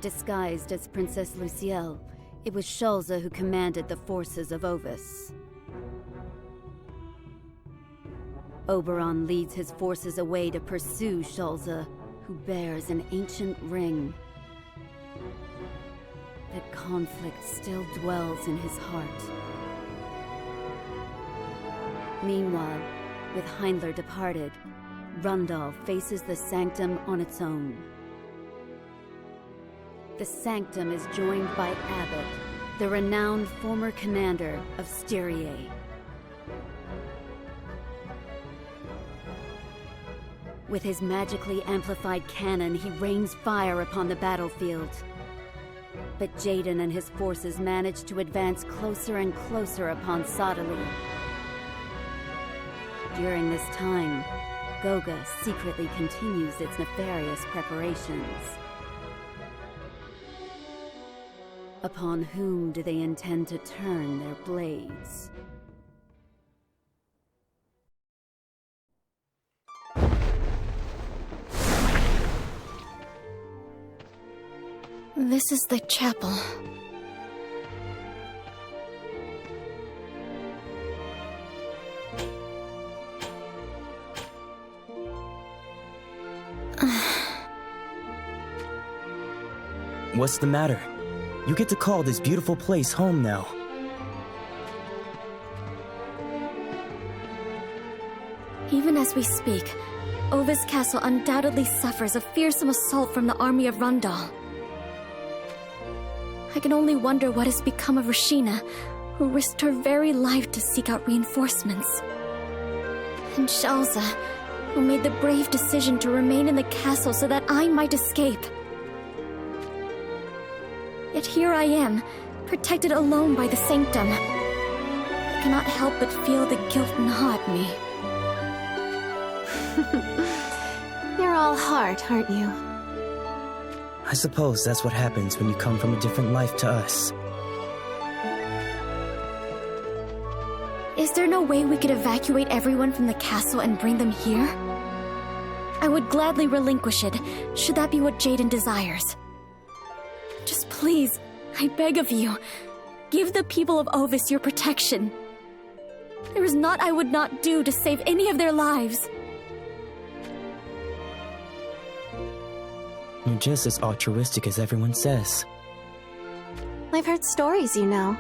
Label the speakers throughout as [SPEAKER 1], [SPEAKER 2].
[SPEAKER 1] Disguised as Princess Lucielle, it was Schulze who commanded the forces of Ovis. Oberon leads his forces away to pursue Schulze, who bears an ancient ring. That conflict still dwells in his heart. Meanwhile, with Heindler departed, Rundal faces the Sanctum on its own. The Sanctum is joined by Abbott, the renowned former commander of Styria. With his magically amplified cannon, he rains fire upon the battlefield. But Jaden and his forces manage to advance closer and closer upon Sodaly. During this time, Goga secretly continues its nefarious preparations. Upon whom do they intend to turn their blades?
[SPEAKER 2] This is the chapel.
[SPEAKER 3] What's the matter? You get to call this beautiful place home now.
[SPEAKER 2] Even as we speak, Ovis Castle undoubtedly suffers a fearsome assault from the army of Rundal. I can only wonder what has become of Rashina, who risked her very life to seek out reinforcements. And Shalza, who made the brave decision to remain in the castle so that I might escape. Yet here I am, protected alone by the Sanctum. I cannot help but feel the guilt gnaw at me.
[SPEAKER 4] You're all heart, aren't you?
[SPEAKER 3] I suppose that's what happens when you come from a different life to us.
[SPEAKER 2] Is there no way we could evacuate everyone from the castle and bring them here? I would gladly relinquish it, should that be what Jaden desires. Just please, I beg of you, give the people of Ovis your protection. There is naught I would not do to save any of their lives.
[SPEAKER 3] You're just as altruistic as everyone says.
[SPEAKER 4] I've heard stories, you know,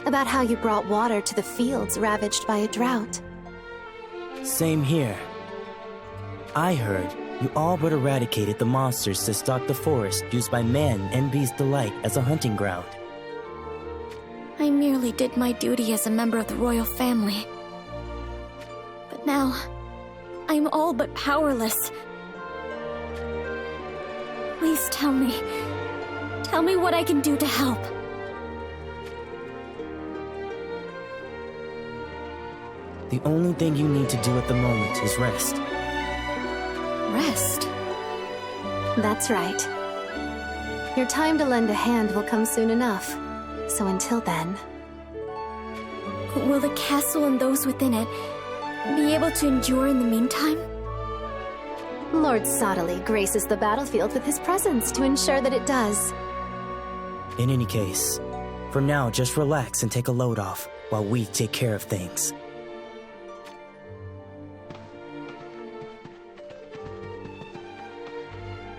[SPEAKER 4] about how you brought water to the fields ravaged by a drought.
[SPEAKER 3] Same here. I heard you all but eradicated the monsters that stalk the forest used by man and beast alike as a hunting ground.
[SPEAKER 2] I merely did my duty as a member of the royal family. But now, I am all but powerless. Please tell me what I can do to help.
[SPEAKER 3] The only thing you need to do at the moment is rest.
[SPEAKER 2] Rest?
[SPEAKER 4] That's right. Your time to lend a hand will come soon enough. So until then...
[SPEAKER 2] Will the castle and those within it be able to endure in the meantime?
[SPEAKER 4] Lord Sodaly graces the battlefield with his presence to ensure that it does.
[SPEAKER 3] In any case, for now just relax and take a load off while we take care of things.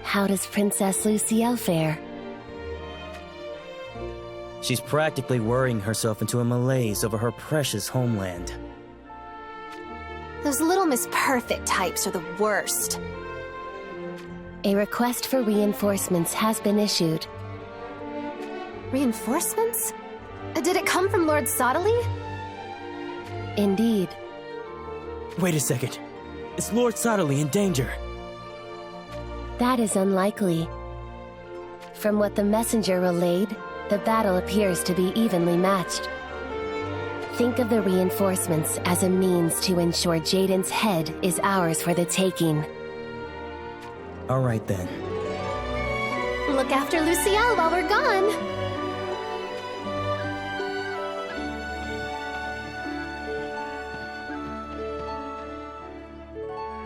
[SPEAKER 5] How does Princess Lucielle fare?
[SPEAKER 3] She's practically worrying herself into a malaise over her precious homeland.
[SPEAKER 4] Those little Miss Perfect types are the worst.
[SPEAKER 5] A request for reinforcements has been issued.
[SPEAKER 4] Reinforcements? Did it come from Lord Sodaly?
[SPEAKER 5] Indeed.
[SPEAKER 3] Wait a second. Is Lord Sodaly in danger?
[SPEAKER 5] That is unlikely. From what the messenger relayed, the battle appears to be evenly matched. Think of the reinforcements as a means to ensure Jaden's head is ours for the taking.
[SPEAKER 3] All right then.
[SPEAKER 4] Look after Lucielle while we're gone!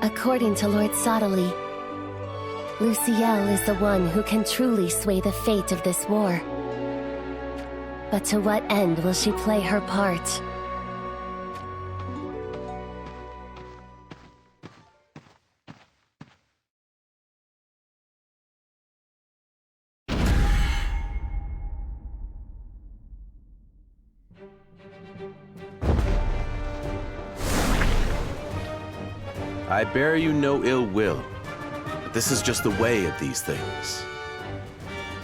[SPEAKER 5] According to Lord Sodaly, Lucielle is the one who can truly sway the fate of this war. But to what end will she play her part?
[SPEAKER 6] I bear you no ill will, but this is just the way of these things.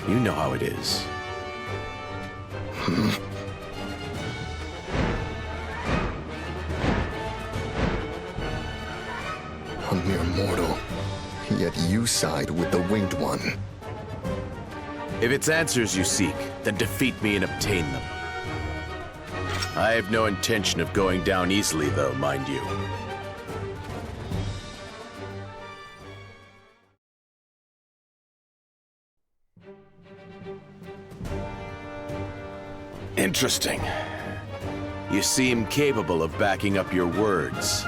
[SPEAKER 6] You know how it is.
[SPEAKER 7] A mere mortal, yet you side with the Winged One.
[SPEAKER 6] If it's answers you seek, then defeat me and obtain them. I have no intention of going down easily, though, mind you. Interesting. You seem capable of backing up your words.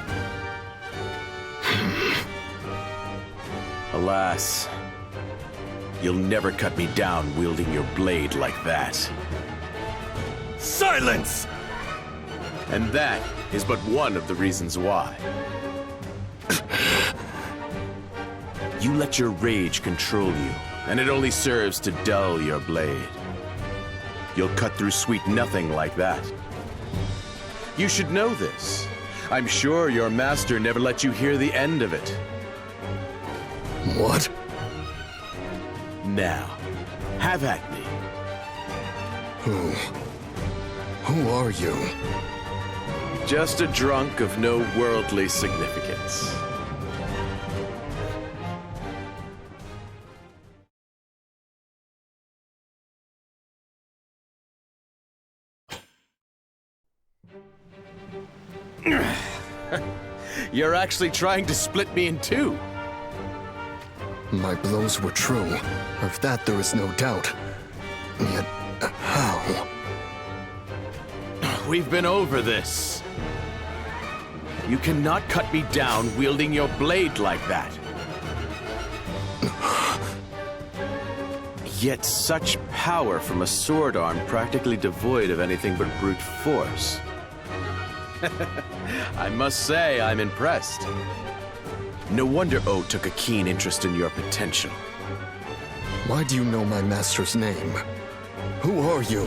[SPEAKER 6] Alas, you'll never cut me down wielding your blade like that. Silence! And that is but one of the reasons why. You let your rage control you, and it only serves to dull your blade. You'll cut through sweet nothing like that. You should know this. I'm sure your master never let you hear the end of it.
[SPEAKER 7] What?
[SPEAKER 6] Now, have at me.
[SPEAKER 7] Who are you?
[SPEAKER 6] Just a drunk of no worldly significance. You're actually trying to split me in two.
[SPEAKER 7] My blows were true. Of that there is no doubt. Yet, how?
[SPEAKER 6] We've been over this. You cannot cut me down wielding your blade like that. Yet such power from a sword arm practically devoid of anything but brute force. I must say, I'm impressed. No wonder O took a keen interest in your potential.
[SPEAKER 7] Why do you know my master's name? Who are you?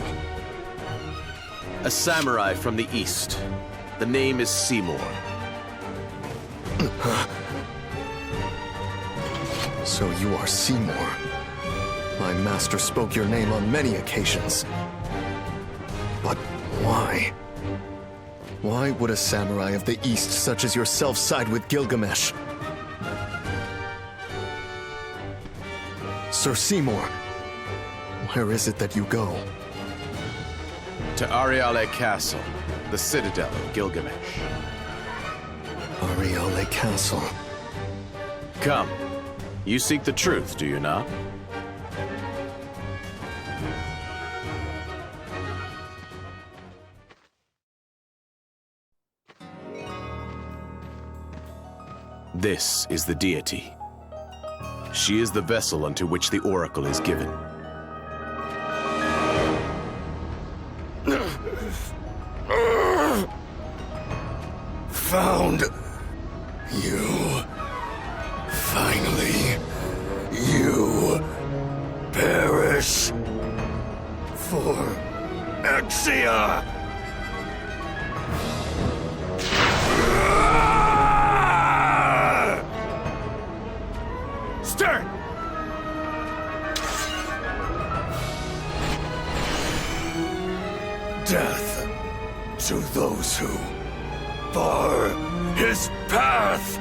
[SPEAKER 6] A samurai from the east. The name is Seymour.
[SPEAKER 7] So you are Seymour. My master spoke your name on many occasions. But why? Why would a samurai of the East such as yourself side with Gilgamesh? Sir Seymour, where is it that you go?
[SPEAKER 6] To Ariale Castle, the citadel of Gilgamesh.
[SPEAKER 7] Ariale Castle.
[SPEAKER 6] Come. You seek the truth, do you not? This is the deity. She is the vessel unto which the oracle is given.
[SPEAKER 7] Found you. Finally, you perish for Exia.
[SPEAKER 6] Stern!
[SPEAKER 7] Death to those who bar his path!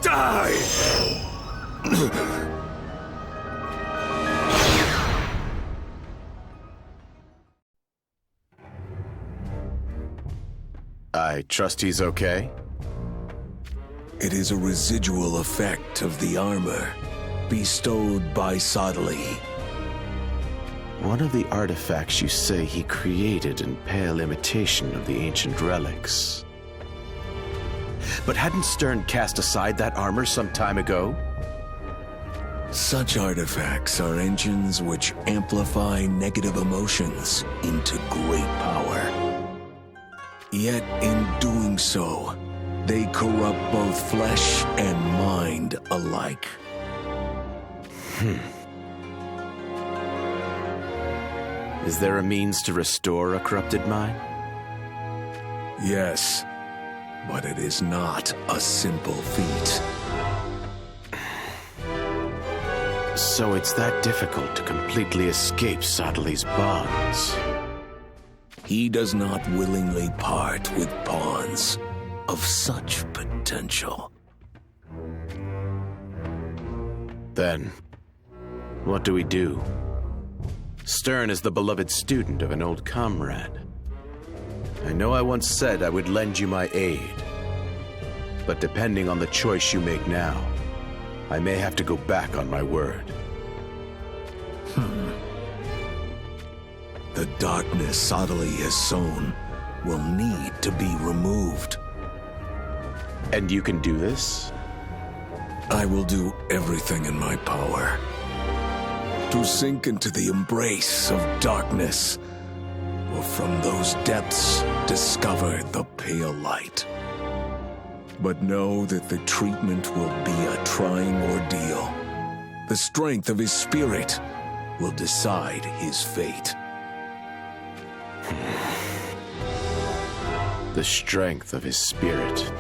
[SPEAKER 7] Die!
[SPEAKER 6] I trust he's okay?
[SPEAKER 8] It is a residual effect of the armor. bestowed by Sodali.
[SPEAKER 6] One of the artifacts you say he created in pale imitation of the ancient relics. But hadn't Stern cast aside that armor some time ago?
[SPEAKER 8] Such artifacts are engines which amplify negative emotions into great power. Yet in doing so, they corrupt both flesh and mind alike.
[SPEAKER 6] Is there a means to restore a corrupted mind?
[SPEAKER 8] Yes, but it is not a simple feat.
[SPEAKER 6] So it's that difficult to completely escape Sodali's bonds.
[SPEAKER 8] He does not willingly part with pawns of such potential.
[SPEAKER 6] Then, what do we do? Stern is the beloved student of an old comrade. I know I once said I would lend you my aid, but depending on the choice you make now, I may have to go back on my word.
[SPEAKER 8] The darkness Sodali has sown will need to be removed.
[SPEAKER 6] And you can do this?
[SPEAKER 8] I will do everything in my power to sink into the embrace of darkness, or from those depths discover the pale light. But know that the treatment will be a trying ordeal. The strength of his spirit will decide his fate.
[SPEAKER 6] The strength of his spirit.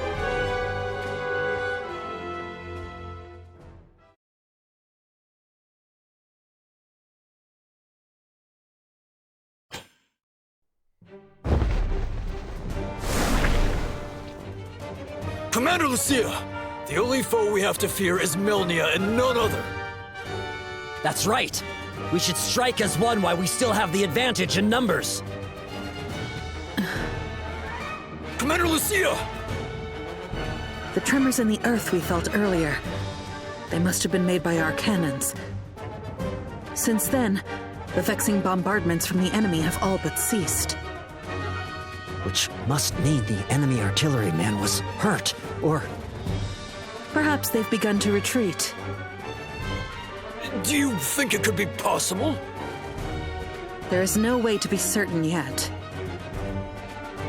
[SPEAKER 9] Commander Lucia! The only foe we have to fear is Milnia and none other.
[SPEAKER 10] That's right. We should strike as one while we still have the advantage in numbers.
[SPEAKER 9] Commander Lucia!
[SPEAKER 11] The tremors in the earth we felt earlier, they must have been made by our cannons. Since then, the vexing bombardments from the enemy have all but ceased.
[SPEAKER 10] Which must mean the enemy artilleryman was hurt, or...
[SPEAKER 11] Perhaps they've begun to retreat.
[SPEAKER 9] Do you think it could be possible?
[SPEAKER 11] There is no way to be certain yet.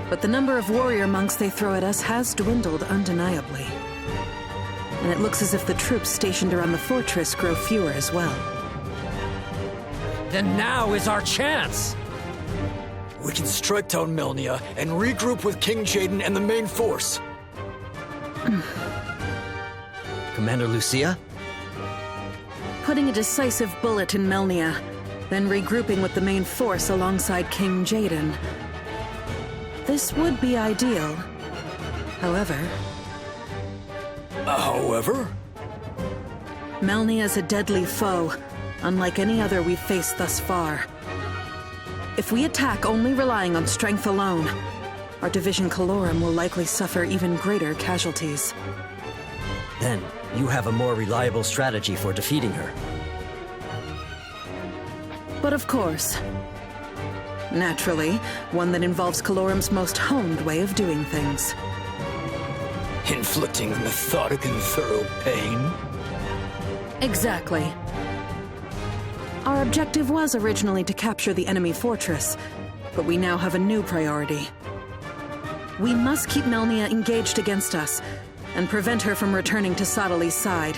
[SPEAKER 11] But the number of warrior monks they throw at us has dwindled undeniably. And it looks as if the troops stationed around the fortress grow fewer as well.
[SPEAKER 10] Then now is our chance!
[SPEAKER 9] We can strike down Milnia and regroup with King Jaden and the main force.
[SPEAKER 10] Commander Lucia?
[SPEAKER 11] Putting a decisive bullet in Milnia, then regrouping with the main force alongside King Jaden. This would be ideal. However... Milnia is a deadly foe, unlike any other we've faced thus far. If we attack only relying on strength alone, our division Calorum will likely suffer even greater casualties.
[SPEAKER 10] Then, you have a more reliable strategy for defeating her.
[SPEAKER 11] But of course, naturally, one that involves Calorum's most honed way of doing things.
[SPEAKER 9] Inflicting methodic and thorough pain?
[SPEAKER 11] Exactly. Our objective was originally to capture the enemy fortress, but we now have a new priority. We must keep Milnia engaged against us, and prevent her from returning to Sodali's side.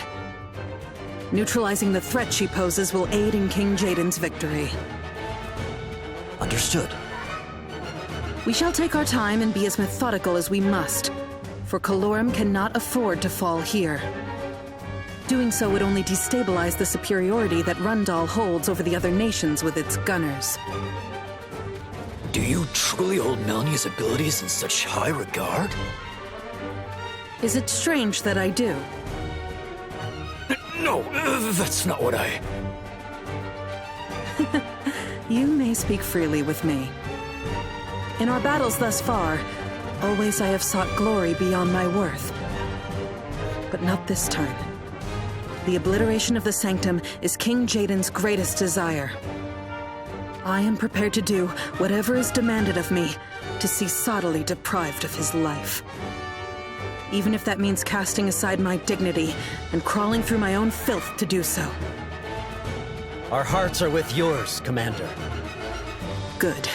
[SPEAKER 11] Neutralizing the threat she poses will aid in King Jaden's victory.
[SPEAKER 10] Understood.
[SPEAKER 11] We shall take our time and be as methodical as we must, for Calorum cannot afford to fall here. Doing so would only destabilize the superiority that Rundal holds over the other nations with its gunners.
[SPEAKER 9] Do you truly hold Milnia's abilities in such high regard?
[SPEAKER 11] Is it strange that I do?
[SPEAKER 9] No, that's not what I...
[SPEAKER 11] You may speak freely with me. In our battles thus far, always I have sought glory beyond my worth. But not this time. The obliteration of the Sanctum is King Jaden's greatest desire. I am prepared to do whatever is demanded of me to see Sottily deprived of his life. Even if that means casting aside my dignity and crawling through my own filth to do so.
[SPEAKER 10] Our hearts are with yours, Commander.
[SPEAKER 11] Good.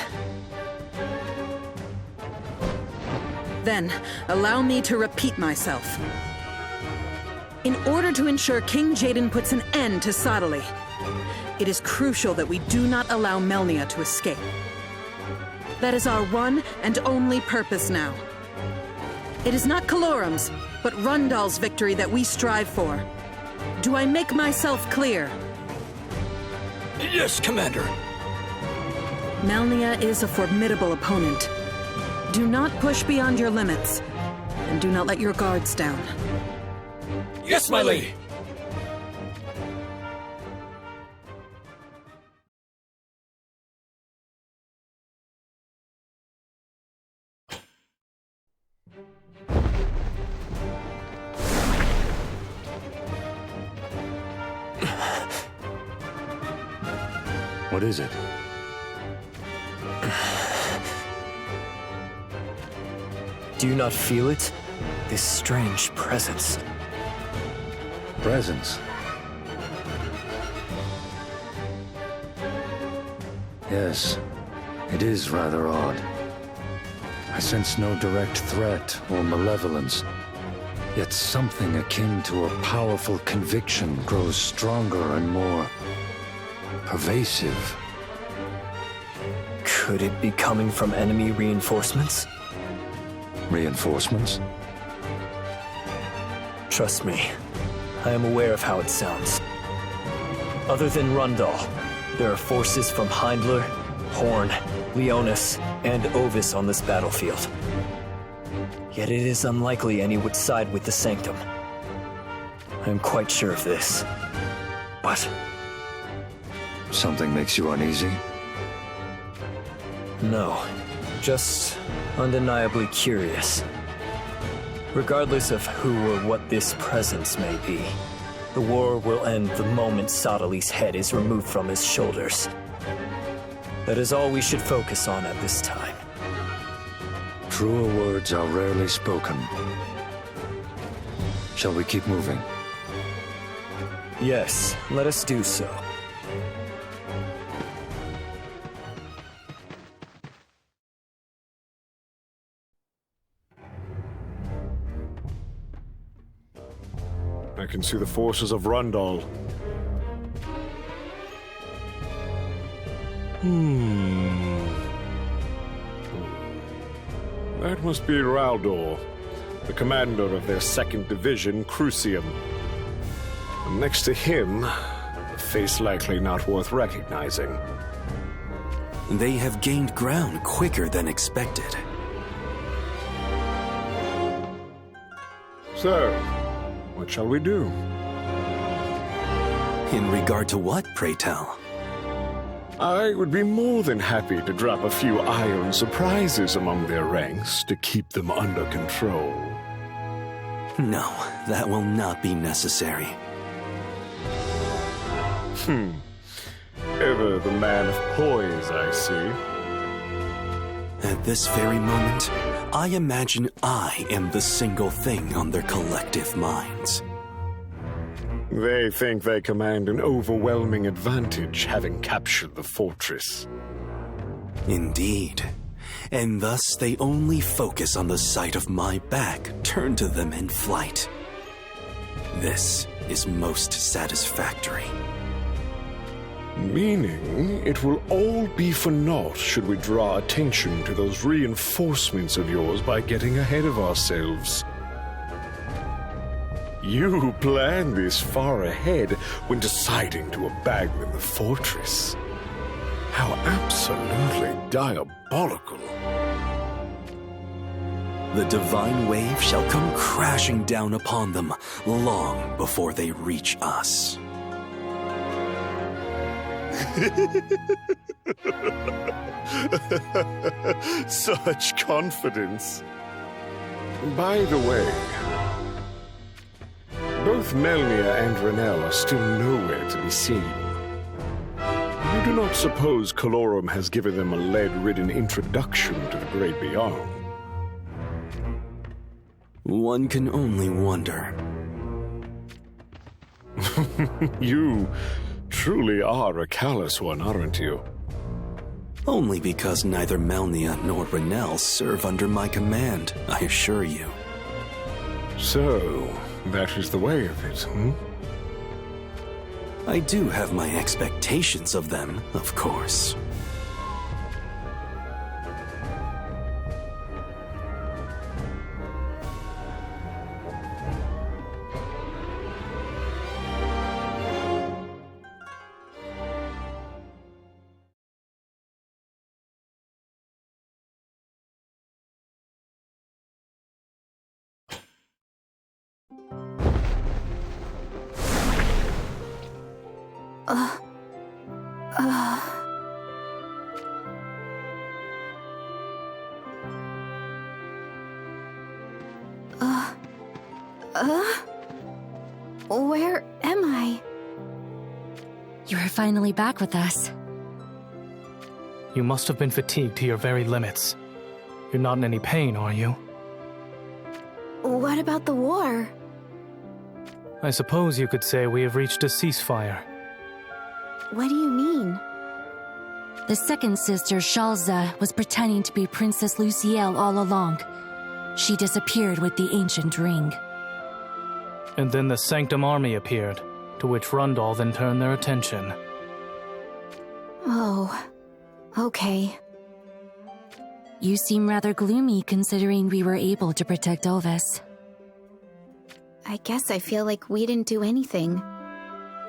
[SPEAKER 11] Then, allow me to repeat myself. In order to ensure King Jaden puts an end to Sottily, it is crucial that we do not allow Melnia to escape. That is our one and only purpose now. It is not Calorum's, but Rundal's victory that we strive for. Do I make myself clear?
[SPEAKER 9] Yes, Commander.
[SPEAKER 11] Melnia is a formidable opponent. Do not push beyond your limits, and do not let your guards down.
[SPEAKER 9] Yes, my lady!
[SPEAKER 8] What is it?
[SPEAKER 12] Do you not feel it? This strange presence.
[SPEAKER 8] Presence? Yes, it is rather odd. I sense no direct threat or malevolence, yet something akin to a powerful conviction grows stronger and more pervasive.
[SPEAKER 12] Could it be coming from enemy reinforcements?
[SPEAKER 8] Reinforcements?
[SPEAKER 12] Trust me, I am aware of how it sounds. Other than Rundal, there are forces from Heindler, Horn, Leonis, and Ovis on this battlefield. Yet it is unlikely any would side with the Sanctum. I am quite sure of this. But...
[SPEAKER 8] something makes you uneasy?
[SPEAKER 12] no, just undeniably curious. Regardless of who or what this presence may be, the war will end the moment Sottely's head is removed from his shoulders. That is all we should focus on at this time.
[SPEAKER 8] Truer words are rarely spoken. Shall we keep moving?
[SPEAKER 12] Yes, let us do so.
[SPEAKER 13] I can see the forces of Rundal. That must be Raldor, the commander of their 2nd Division, Crucium. And next to him, a face likely not worth recognizing.
[SPEAKER 14] They have gained ground quicker than expected.
[SPEAKER 13] So, what shall we do?
[SPEAKER 14] In regard to what, pray tell?
[SPEAKER 13] I would be more than happy to drop a few iron surprises among their ranks to keep them under control.
[SPEAKER 14] No, that will not be necessary.
[SPEAKER 13] Ever the man of poise, I see.
[SPEAKER 14] At this very moment, I imagine I am the single thing on their collective minds.
[SPEAKER 13] They think they command an overwhelming advantage, having captured the fortress.
[SPEAKER 14] Indeed. And thus they only focus on the sight of my back turned to them in flight. This is most satisfactory.
[SPEAKER 13] Meaning, it will all be for naught should we draw attention to those reinforcements of yours by getting ahead of ourselves. You planned this far ahead when deciding to abandon the fortress. How absolutely diabolical.
[SPEAKER 14] The divine wave shall come crashing down upon them long before they reach us.
[SPEAKER 13] Such confidence. By the way, Both Melnia and Renel are still nowhere to be seen. You do not suppose Calorum has given them a lead-ridden introduction to the great beyond?
[SPEAKER 14] One can only wonder.
[SPEAKER 13] You truly are a callous one, aren't you?
[SPEAKER 14] Only because neither Melnia nor Renel serve under my command, I assure you.
[SPEAKER 13] So, that is the way of it, hmm?
[SPEAKER 14] I do have my expectations of them, of course.
[SPEAKER 2] Where am I?
[SPEAKER 15] You're finally back with us.
[SPEAKER 16] You must have been fatigued to your very limits. You're not in any pain, are you?
[SPEAKER 2] What about the war?
[SPEAKER 16] I suppose you could say we have reached a ceasefire.
[SPEAKER 2] What do you mean?
[SPEAKER 15] The second sister, Shalza, was pretending to be Princess Lucielle all along. She disappeared with the ancient ring.
[SPEAKER 16] And then the Sanctum Army appeared, to which Rundal then turned their attention.
[SPEAKER 2] Oh, okay.
[SPEAKER 15] You seem rather gloomy considering we were able to protect Ovis.
[SPEAKER 2] I guess I feel like we didn't do anything.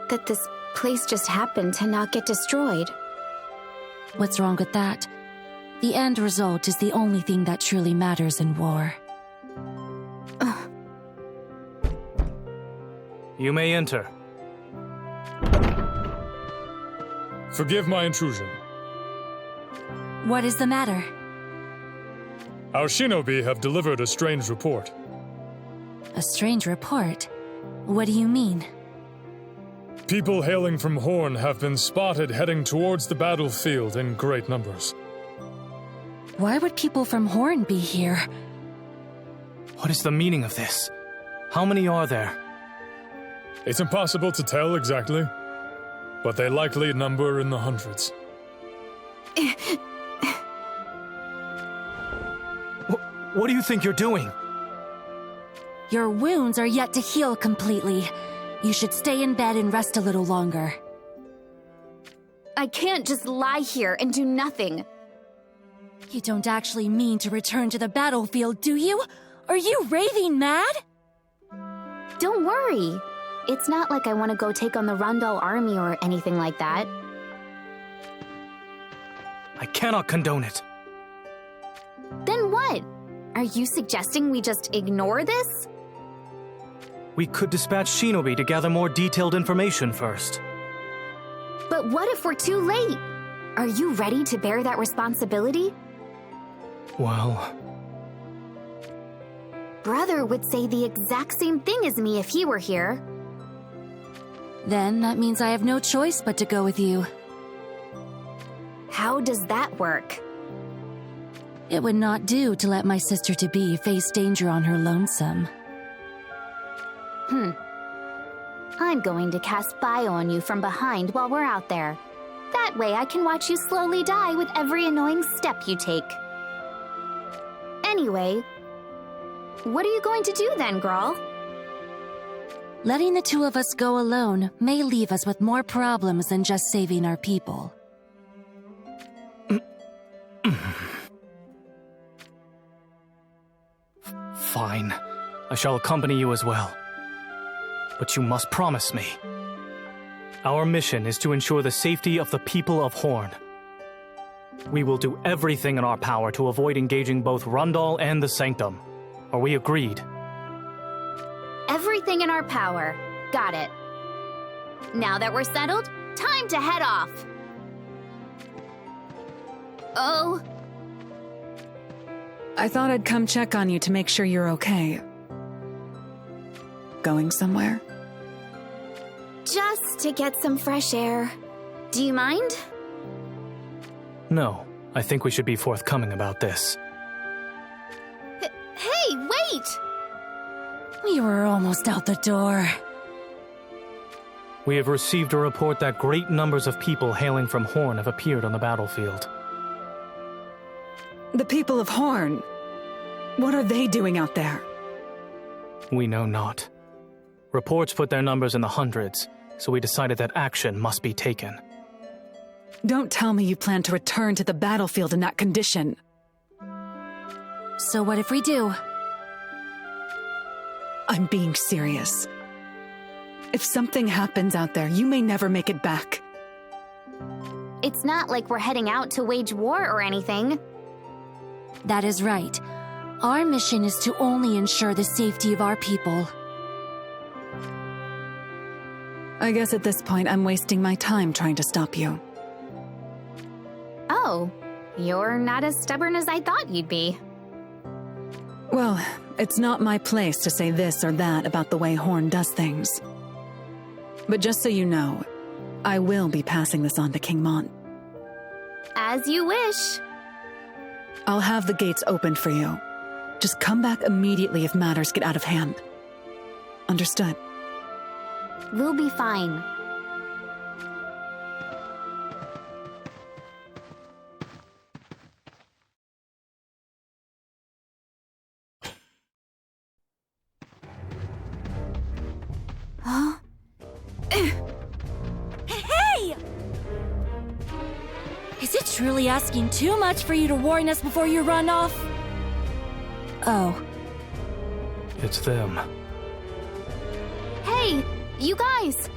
[SPEAKER 2] That this place just happened to not get destroyed.
[SPEAKER 15] What's wrong with that? The end result is the only thing that truly matters in war.
[SPEAKER 16] You may enter.
[SPEAKER 17] Forgive my intrusion.
[SPEAKER 15] What is the matter?
[SPEAKER 17] Our shinobi have delivered a strange report.
[SPEAKER 15] A strange report? What do you mean?
[SPEAKER 17] People hailing from Horn have been spotted heading towards the battlefield in great numbers.
[SPEAKER 15] Why would people from Horn be here?
[SPEAKER 16] What is the meaning of this? How many are there?
[SPEAKER 17] It's impossible to tell exactly, but they likely number in the hundreds.
[SPEAKER 16] What do you think you're doing?
[SPEAKER 15] Your wounds are yet to heal completely. You should stay in bed and rest a little longer.
[SPEAKER 2] I can't just lie here and do nothing.
[SPEAKER 15] You don't actually mean to return to the battlefield, do you? Are you raving mad?
[SPEAKER 2] Don't worry. It's not like I want to go take on the Rundal army or anything like that.
[SPEAKER 16] I cannot condone it.
[SPEAKER 2] Then what? Are you suggesting we just ignore this?
[SPEAKER 16] We could dispatch Shinobi to gather more detailed information first.
[SPEAKER 2] But what if we're too late? Are you ready to bear that responsibility?
[SPEAKER 16] Well...
[SPEAKER 2] Brother would say the exact same thing as me if he were here.
[SPEAKER 15] Then that means I have no choice but to go with you.
[SPEAKER 2] How does that work?
[SPEAKER 15] It would not do to let my sister-to-be face danger on her lonesome.
[SPEAKER 2] I'm going to cast Bio on you from behind while we're out there. That way I can watch you slowly die with every annoying step you take. Anyway, what are you going to do then, Grawl?
[SPEAKER 15] Letting the two of us go alone may leave us with more problems than just saving our people.
[SPEAKER 16] Fine. I shall accompany you as well. But you must promise me. Our mission is to ensure the safety of the people of Horn. We will do everything in our power to avoid engaging both Rundal and the Sanctum. Are we agreed?
[SPEAKER 2] Everything in our power. Got it. Now that we're settled, time to head off. Oh.
[SPEAKER 11] I thought I'd come check on you to make sure you're okay. Going somewhere?
[SPEAKER 2] to get some fresh air. Do you mind?
[SPEAKER 16] No, I think we should be forthcoming about this.
[SPEAKER 2] Hey, wait!
[SPEAKER 15] We were almost out the door.
[SPEAKER 16] We have received a report that great numbers of people hailing from Horn have appeared on the battlefield.
[SPEAKER 11] The people of Horn. What are they doing out there?
[SPEAKER 16] We know not. Reports put their numbers in the hundreds, so we decided that action must be taken.
[SPEAKER 11] Don't tell me you plan to return to the battlefield in that condition.
[SPEAKER 15] So what if we do?
[SPEAKER 11] I'm being serious. If something happens out there, you may never make it back.
[SPEAKER 2] It's not like we're heading out to wage war or anything.
[SPEAKER 15] That is right. Our mission is to only ensure the safety of our people.
[SPEAKER 11] I guess at this point I'm wasting my time trying to stop you.
[SPEAKER 2] Oh, you're not as stubborn as I thought you'd be.
[SPEAKER 11] Well, it's not my place to say this or that about the way Horn does things. But just so you know, I will be passing this on to King Mont.
[SPEAKER 2] As you wish.
[SPEAKER 11] I'll have the gates opened for you. Just come back immediately if matters get out of hand. Understood?
[SPEAKER 2] We'll be fine.
[SPEAKER 15] Huh? Hey! Is it truly asking too much for you to warn us before you run off? Oh.
[SPEAKER 16] It's them.
[SPEAKER 2] Hey, you guys!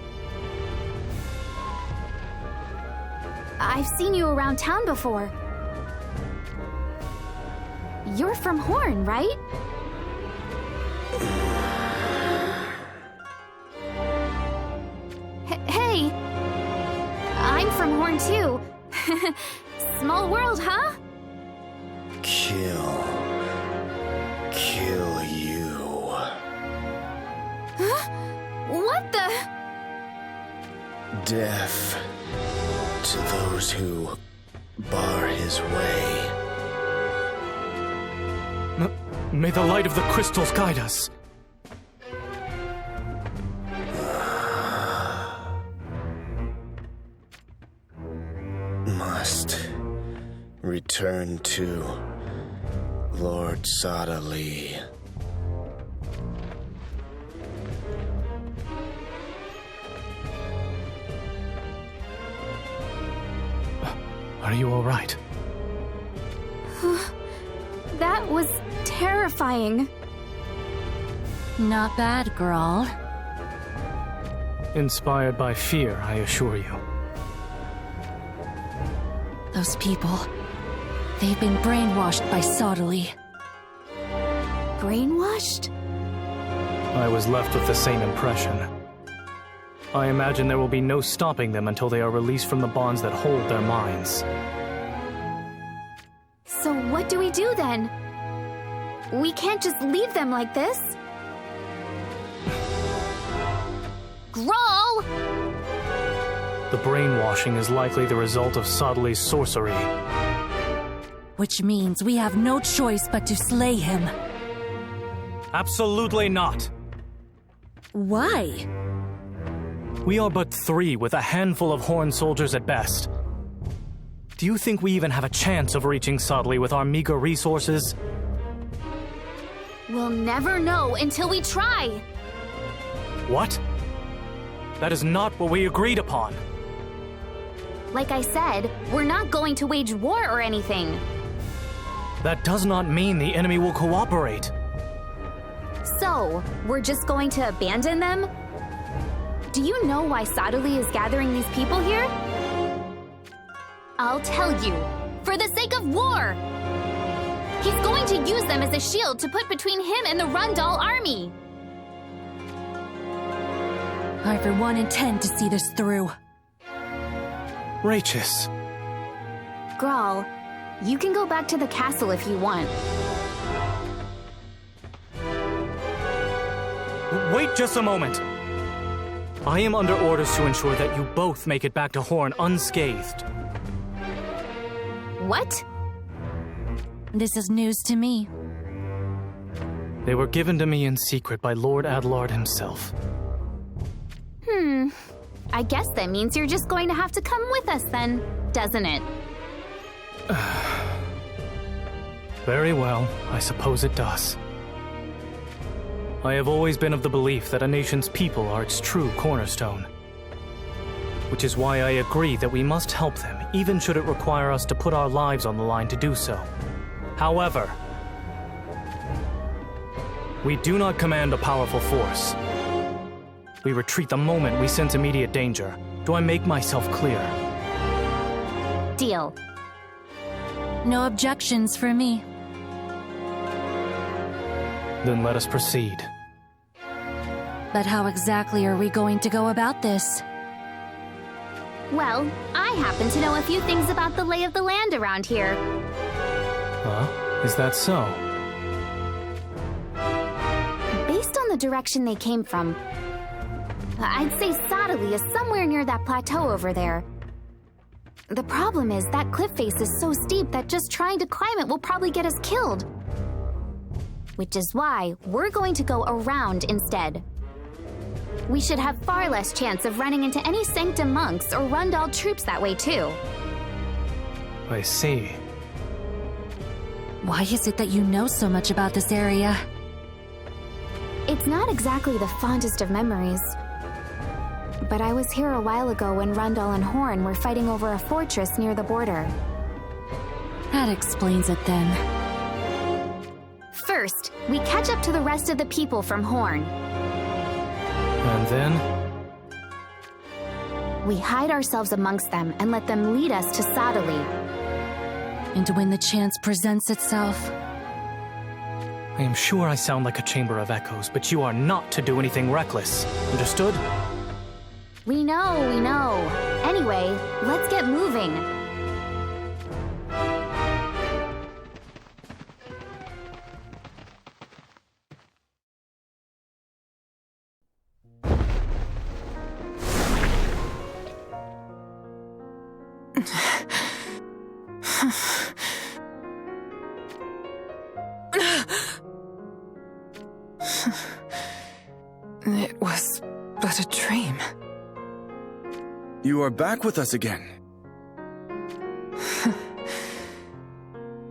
[SPEAKER 2] I've seen you around town before. You're from Horn, right? Hey! I'm from Horn too. Small world, huh?
[SPEAKER 14] Kill you.
[SPEAKER 2] Huh? What the?
[SPEAKER 14] Death to those who bar his way.
[SPEAKER 16] May the light of the crystals guide us.
[SPEAKER 14] Must return to Lord Sadali.
[SPEAKER 16] Are you all right?
[SPEAKER 2] That was terrifying.
[SPEAKER 15] Not bad, girl.
[SPEAKER 16] Inspired by fear, I assure you.
[SPEAKER 15] Those people, they've been brainwashed by Sadali.
[SPEAKER 2] Brainwashed?
[SPEAKER 16] I was left with the same impression. I imagine there will be no stopping them until they are released from the bonds that hold their minds.
[SPEAKER 2] So what do we do then? We can't just leave them like this. Grawl!
[SPEAKER 16] The brainwashing is likely the result of Sadali's sorcery.
[SPEAKER 15] Which means we have no choice but to slay him.
[SPEAKER 16] Absolutely not.
[SPEAKER 15] Why?
[SPEAKER 16] We are but 3 with a handful of Horn soldiers at best. Do you think we even have a chance of reaching Sadali with our meager resources?
[SPEAKER 2] We'll never know until we try.
[SPEAKER 16] What? That is not what we agreed upon.
[SPEAKER 2] Like I said, we're not going to wage war or anything.
[SPEAKER 16] That does not mean the enemy will cooperate.
[SPEAKER 2] So, we're just going to abandon them? Do you know why Sadali is gathering these people here? I'll tell you. For the sake of war! He's going to use them as a shield to put between him and the Rundal army.
[SPEAKER 15] I for one intend to see this through.
[SPEAKER 16] Rachis.
[SPEAKER 2] Grawl, you can go back to the castle if you want.
[SPEAKER 16] Wait just a moment. I am under orders to ensure that you both make it back to Horn unscathed.
[SPEAKER 15] What? This is news to me.
[SPEAKER 16] They were given to me in secret by Lord Adelard himself.
[SPEAKER 18] I guess that means you're just going to have to come with us then, doesn't it?
[SPEAKER 16] Very well, I suppose it does. I have always been of the belief that a nation's people are its true cornerstone. Which is why I agree that we must help them, even should it require us to put our lives on the line to do so. However, we do not command a powerful force. We retreat the moment we sense immediate danger. Do I make myself clear?
[SPEAKER 18] Deal.
[SPEAKER 15] No objections for me.
[SPEAKER 16] Then let us proceed.
[SPEAKER 15] But how exactly are we going to go about this?
[SPEAKER 18] Well, I happen to know a few things about the lay of the land around here.
[SPEAKER 16] Huh? Is that so?
[SPEAKER 18] Based on the direction they came from, I'd say Sadali is somewhere near that plateau over there. The problem is that cliff face is so steep that just trying to climb it will probably get us killed. Which is why we're going to go around instead. We should have far less chance of running into any Sanctum monks or Rundal troops that way too.
[SPEAKER 16] I see.
[SPEAKER 15] Why is it that you know so much about this area?
[SPEAKER 18] It's not exactly the fondest of memories. But I was here a while ago when Rundal and Horn were fighting over a fortress near the border.
[SPEAKER 15] That explains it then.
[SPEAKER 18] First, we catch up to the rest of the people from Horn.
[SPEAKER 16] And then?
[SPEAKER 18] We hide ourselves amongst them and let them lead us to Sadali.
[SPEAKER 15] And when the chance presents itself...
[SPEAKER 16] I am sure I sound like a chamber of echoes, but you are not to do anything reckless. Understood?
[SPEAKER 18] We know, we know. Anyway, let's get moving.
[SPEAKER 11] It was but a dream.
[SPEAKER 19] You are back with us again.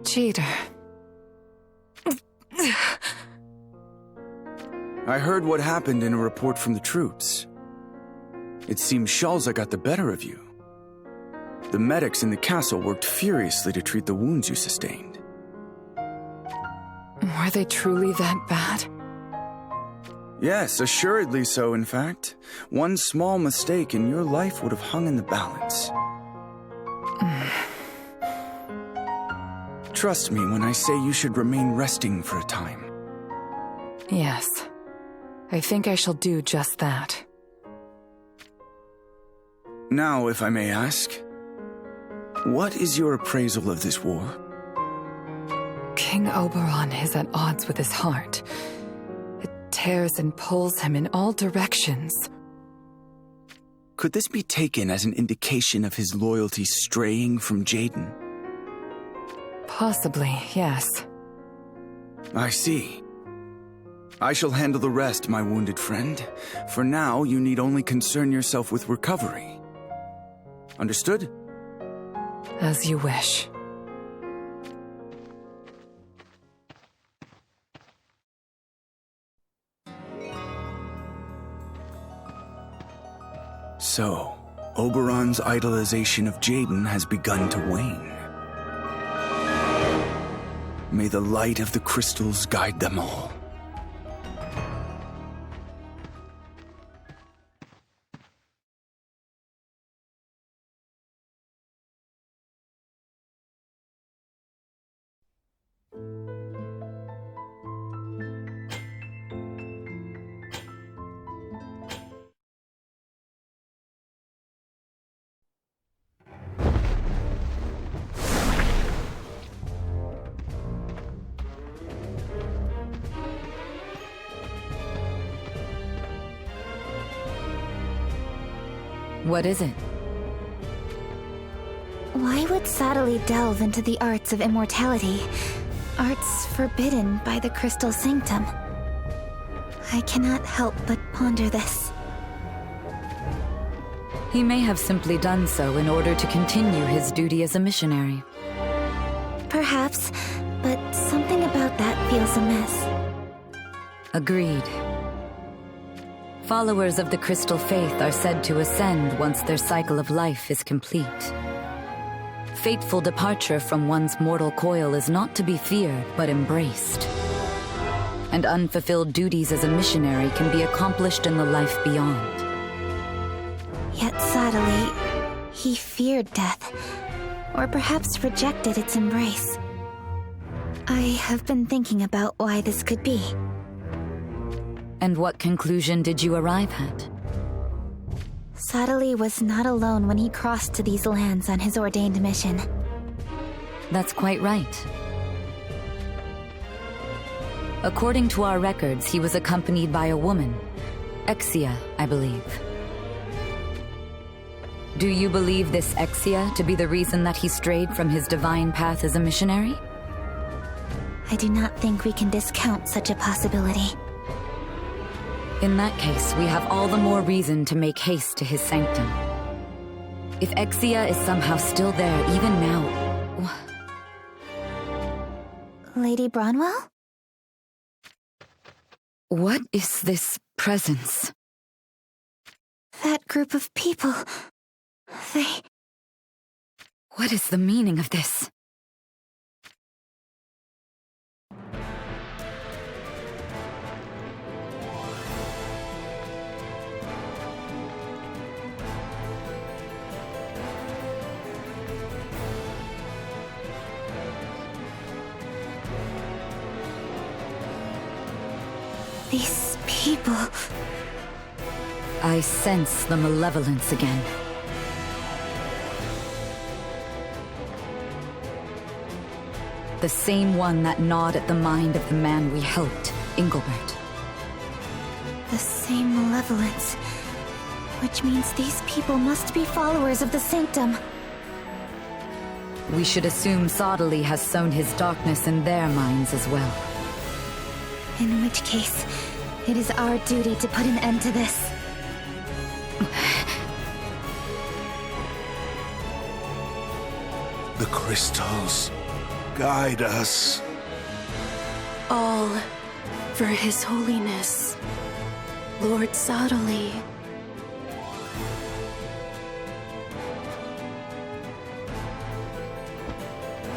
[SPEAKER 11] Cheater.
[SPEAKER 19] I heard what happened in a report from the troops. It seems Shalza got the better of you. The medics in the castle worked furiously to treat the wounds you sustained.
[SPEAKER 11] Were they truly that bad?
[SPEAKER 19] Yes, assuredly so, in fact. One small mistake and your life would have hung in the balance. Trust me when I say you should remain resting for a time.
[SPEAKER 11] Yes. I think I shall do just that.
[SPEAKER 19] Now, if I may ask, what is your appraisal of this war?
[SPEAKER 11] King Oberon is at odds with his heart. It tears and pulls him in all directions.
[SPEAKER 19] Could this be taken as an indication of his loyalty straying from Jaden?
[SPEAKER 11] Possibly, yes.
[SPEAKER 19] I see. I shall handle the rest, my wounded friend. For now, you need only concern yourself with recovery. Understood?
[SPEAKER 11] As you wish.
[SPEAKER 19] So, Oberon's idolization of Jaden has begun to wane. May the light of the crystals guide them all.
[SPEAKER 15] What is it?
[SPEAKER 18] Why would Sadali delve into the arts of immortality? Arts forbidden by the Crystal Sanctum. I cannot help but ponder this.
[SPEAKER 15] He may have simply done so in order to continue his duty as a missionary.
[SPEAKER 18] Perhaps, but something about that feels amiss.
[SPEAKER 15] Agreed. Followers of the Crystal Faith are said to ascend once their cycle of life is complete. Fateful departure from one's mortal coil is not to be feared, but embraced. And unfulfilled duties as a missionary can be accomplished in the life beyond.
[SPEAKER 18] Yet sadly, he feared death, or perhaps rejected its embrace. I have been thinking about why this could be.
[SPEAKER 15] And what conclusion did you arrive at?
[SPEAKER 18] Sadali was not alone when he crossed to these lands on his ordained mission.
[SPEAKER 15] That's quite right. According to our records, he was accompanied by a woman. Exia, I believe. Do you believe this Exia to be the reason that he strayed from his divine path as a missionary?
[SPEAKER 18] I do not think we can discount such a possibility.
[SPEAKER 15] In that case, we have all the more reason to make haste to his sanctum. If Exia is somehow still there, even now...
[SPEAKER 18] Lady Bronwell?
[SPEAKER 15] What is this presence?
[SPEAKER 18] That group of people... they...
[SPEAKER 15] What is the meaning of this?
[SPEAKER 18] These people...
[SPEAKER 15] I sense the malevolence again. The same one that gnawed at the mind of the man we helped, Engelbert.
[SPEAKER 18] The same malevolence. Which means these people must be followers of the Sanctum.
[SPEAKER 15] We should assume Sadali has sown his darkness in their minds as well.
[SPEAKER 18] In which case, it is our duty to put an end to this.
[SPEAKER 20] The crystals guide us.
[SPEAKER 4] All for His Holiness, Lord Sadali.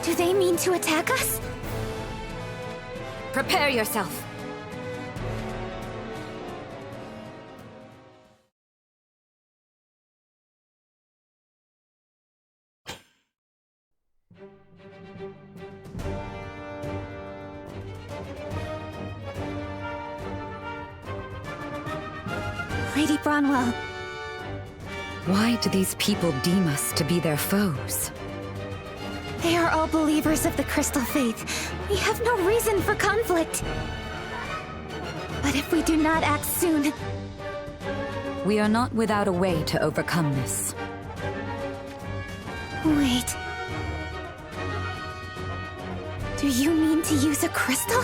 [SPEAKER 18] Do they mean to attack us?
[SPEAKER 15] Prepare yourself.
[SPEAKER 18] Lady Bronwell.
[SPEAKER 15] Why do these people deem us to be their foes?
[SPEAKER 18] They are all believers of the Crystal Faith. We have no reason for conflict. But if we do not act soon...
[SPEAKER 15] We are not without a way to overcome this.
[SPEAKER 18] Wait. Do you mean to use a crystal?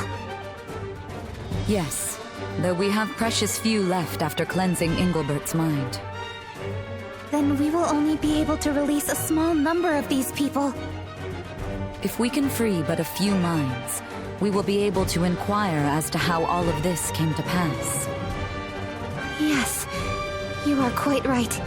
[SPEAKER 15] Yes, though we have precious few left after cleansing Engelbert's mind.
[SPEAKER 18] Then we will only be able to release a small number of these people.
[SPEAKER 15] If we can free but a few minds, we will be able to inquire as to how all of this came to pass.
[SPEAKER 18] Yes, you are quite right.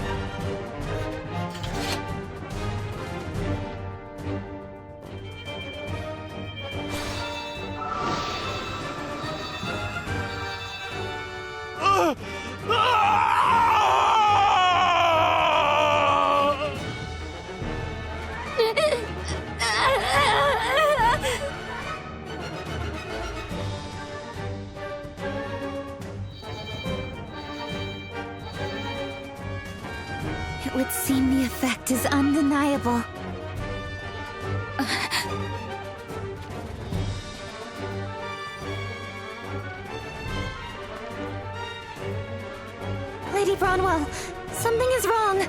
[SPEAKER 18] It would seem the effect is undeniable. Lady Bronwell, something is wrong.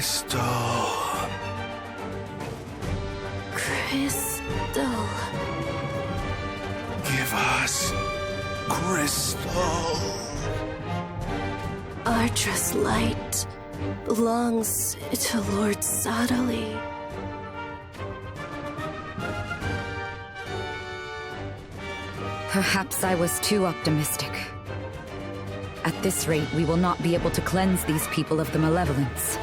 [SPEAKER 20] Crystal.
[SPEAKER 4] Crystal.
[SPEAKER 20] Give us Crystal.
[SPEAKER 4] Artra's light belongs to Lord Sadali.
[SPEAKER 15] Perhaps I was too optimistic. At this rate, we will not be able to cleanse these people of the malevolence.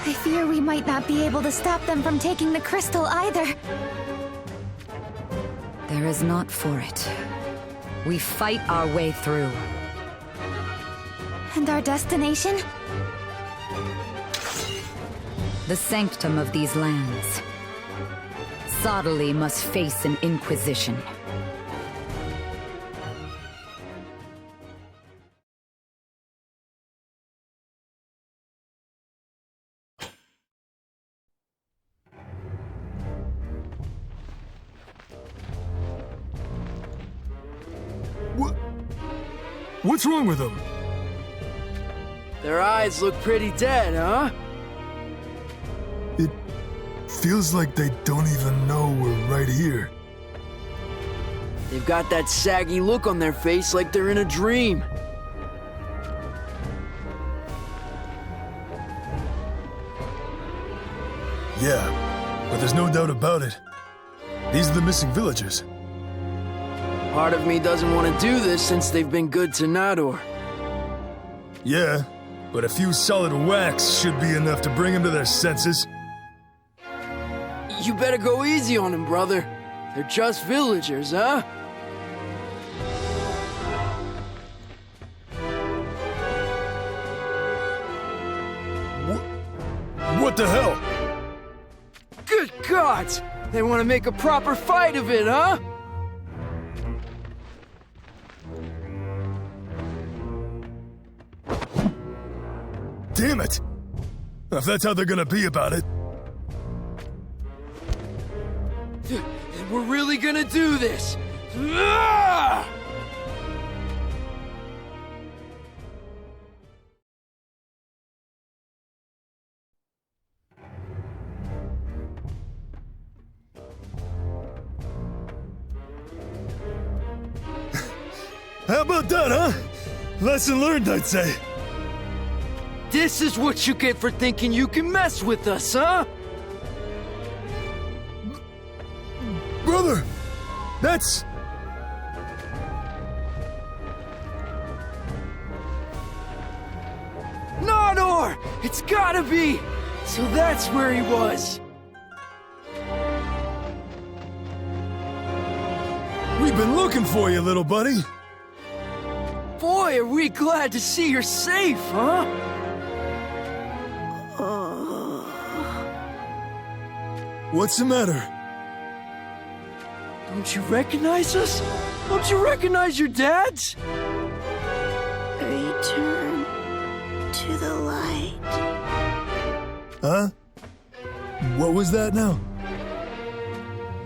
[SPEAKER 18] I fear we might not be able to stop them from taking the crystal either.
[SPEAKER 15] There is not for it. We fight our way through.
[SPEAKER 18] And our destination?
[SPEAKER 15] The sanctum of these lands. Sadali must face an inquisition.
[SPEAKER 21] What's wrong with them?
[SPEAKER 22] Their eyes look pretty dead, huh?
[SPEAKER 21] It feels like they don't even know we're right here.
[SPEAKER 22] They've got that saggy look on their face like they're in a dream.
[SPEAKER 21] Yeah, but there's no doubt about it. These are the missing villagers.
[SPEAKER 22] Part of me doesn't want to do this since they've been good to Nador.
[SPEAKER 21] Yeah, but a few solid whacks should be enough to bring them to their senses.
[SPEAKER 22] You better go easy on them, brother. They're just villagers, huh?
[SPEAKER 21] What the hell?
[SPEAKER 22] Good gods! They want to make a proper fight of it, huh?
[SPEAKER 21] Damn it! If that's how they're gonna be about it.
[SPEAKER 22] We're really gonna do this! Ah!
[SPEAKER 21] How about that, huh? Lesson learned, I'd say.
[SPEAKER 22] This is what you get for thinking you can mess with us, huh?
[SPEAKER 21] Brother! That's...
[SPEAKER 22] Nador! It's gotta be! So that's where he was!
[SPEAKER 21] We've been looking for you, little buddy.
[SPEAKER 22] Boy, are we glad to see you're safe, huh?
[SPEAKER 21] What's the matter?
[SPEAKER 22] Don't you recognize us? Don't you recognize your dads?
[SPEAKER 4] Return to the light.
[SPEAKER 21] Huh? What was that now?